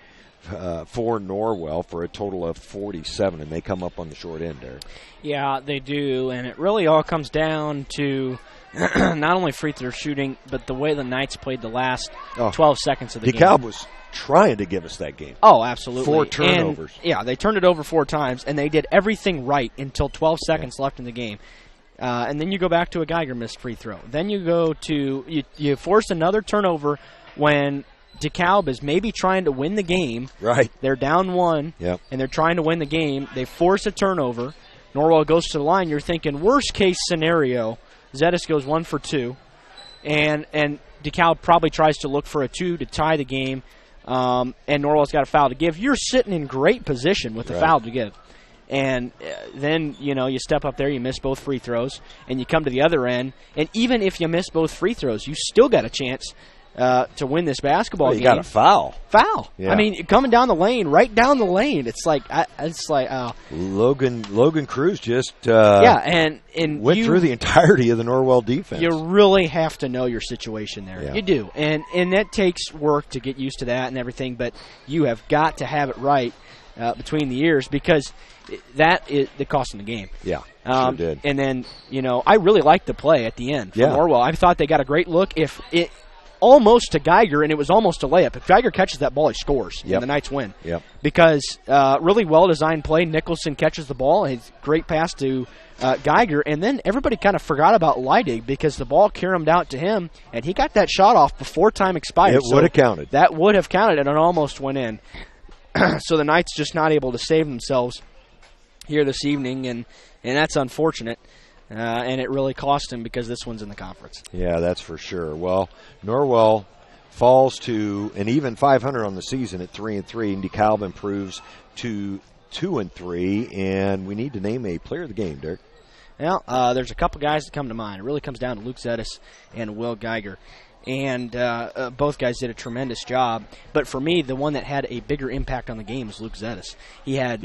for Norwell for a total of 47, and they come up on the short end there.
Yeah, they do, and it really all comes down to not only free throw shooting, but the way the Knights played the last 12 seconds of the game.
DeKalb was trying to give us that game.
Oh, absolutely.
4 turnovers.
And, they turned it over 4 times, and they did everything right until 12 seconds left in the game. And then you go back to a Geiger missed free throw. Then you go to you force another turnover when DeKalb is maybe trying to win the game.
Right.
They're down 1, and they're trying to win the game. They force a turnover. Norwell goes to the line. You're thinking, worst-case scenario, Zettis goes 1 for 2, and DeKalb probably tries to look for a 2 to tie the game, and Norwell's got a foul to give. You're sitting in great position with a foul to give. And then, you step up there, you miss both free throws, and you come to the other end, and even if you miss both free throws, you still got a chance to win this basketball game.
You got a foul.
Yeah. I mean, coming down the lane, right down the lane. It's like,
Logan Cruz just
and
went through the entirety of the Norwell defense.
You really have to know your situation there.
Yeah.
You do, and that takes work to get used to that and everything. But you have got to have it right between the ears, because that cost them the game.
Yeah, sure did.
And then, I really liked the play at the end from Norwell. I thought they got a great look. If it almost to Geiger, and it was almost a layup. If Geiger catches that ball, he scores, and the Knights win.
Yep.
Because really well-designed play. Nicholson catches the ball. His great pass to Geiger, and then everybody kind of forgot about Leidig because the ball caromed out to him, and he got that shot off before time expired.
It would have counted.
That would have counted, and it almost went in. So the Knights just not able to save themselves here this evening, and that's unfortunate. And it really cost him because this one's in the conference.
Yeah, that's for sure. Well, Norwell falls to an even 500 on the season at 3-3, and DeKalb improves to 2-3. And we need to name a player of the game, Derek.
Well, there's a couple guys that come to mind. It really comes down to Luke Zettis and Will Geiger. And both guys did a tremendous job. But for me, the one that had a bigger impact on the game was Luke Zettis. He had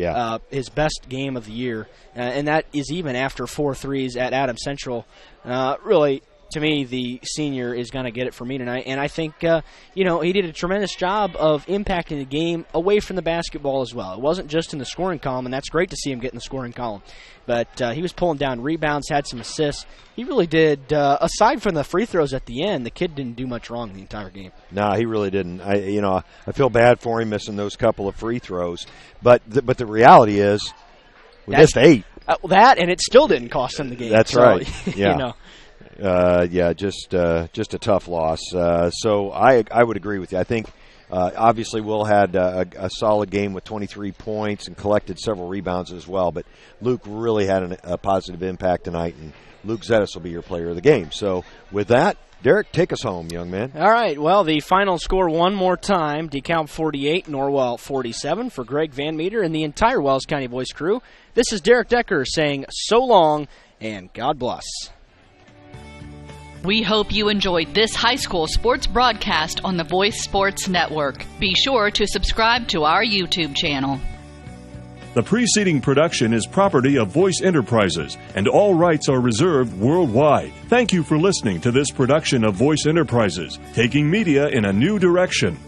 his best game of the year, and that is even after 4 threes at Adams Central. Really, to me, the senior is going to get it for me tonight. And I think, he did a tremendous job of impacting the game away from the basketball as well. It wasn't just in the scoring column, and that's great to see him get in the scoring column. But he was pulling down rebounds, had some assists. He really did. Aside from the free throws at the end, the kid didn't do much wrong the entire game.
No, he really didn't. I feel bad for him missing those couple of free throws. But the reality is, we missed 8.
That, and it still didn't cost him the game.
That's right. Yeah.
Just
a tough loss. So I would agree with you. I think obviously Will had a solid game with 23 points and collected several rebounds as well. But Luke really had a positive impact tonight, and Luke Zettis will be your player of the game. So with that, Derek, take us home, young man.
All right. Well, the final score one more time: DeKalb 48, Norwell 47. For Greg Van Meter and the entire Wells County Voice crew, this is Derek Decker saying so long and God bless.
We hope you enjoyed this high school sports broadcast on the Voice Sports Network. Be sure to subscribe to our YouTube channel.
The preceding production is property of Voice Enterprises, and all rights are reserved worldwide. Thank you for listening to this production of Voice Enterprises, taking media in a new direction.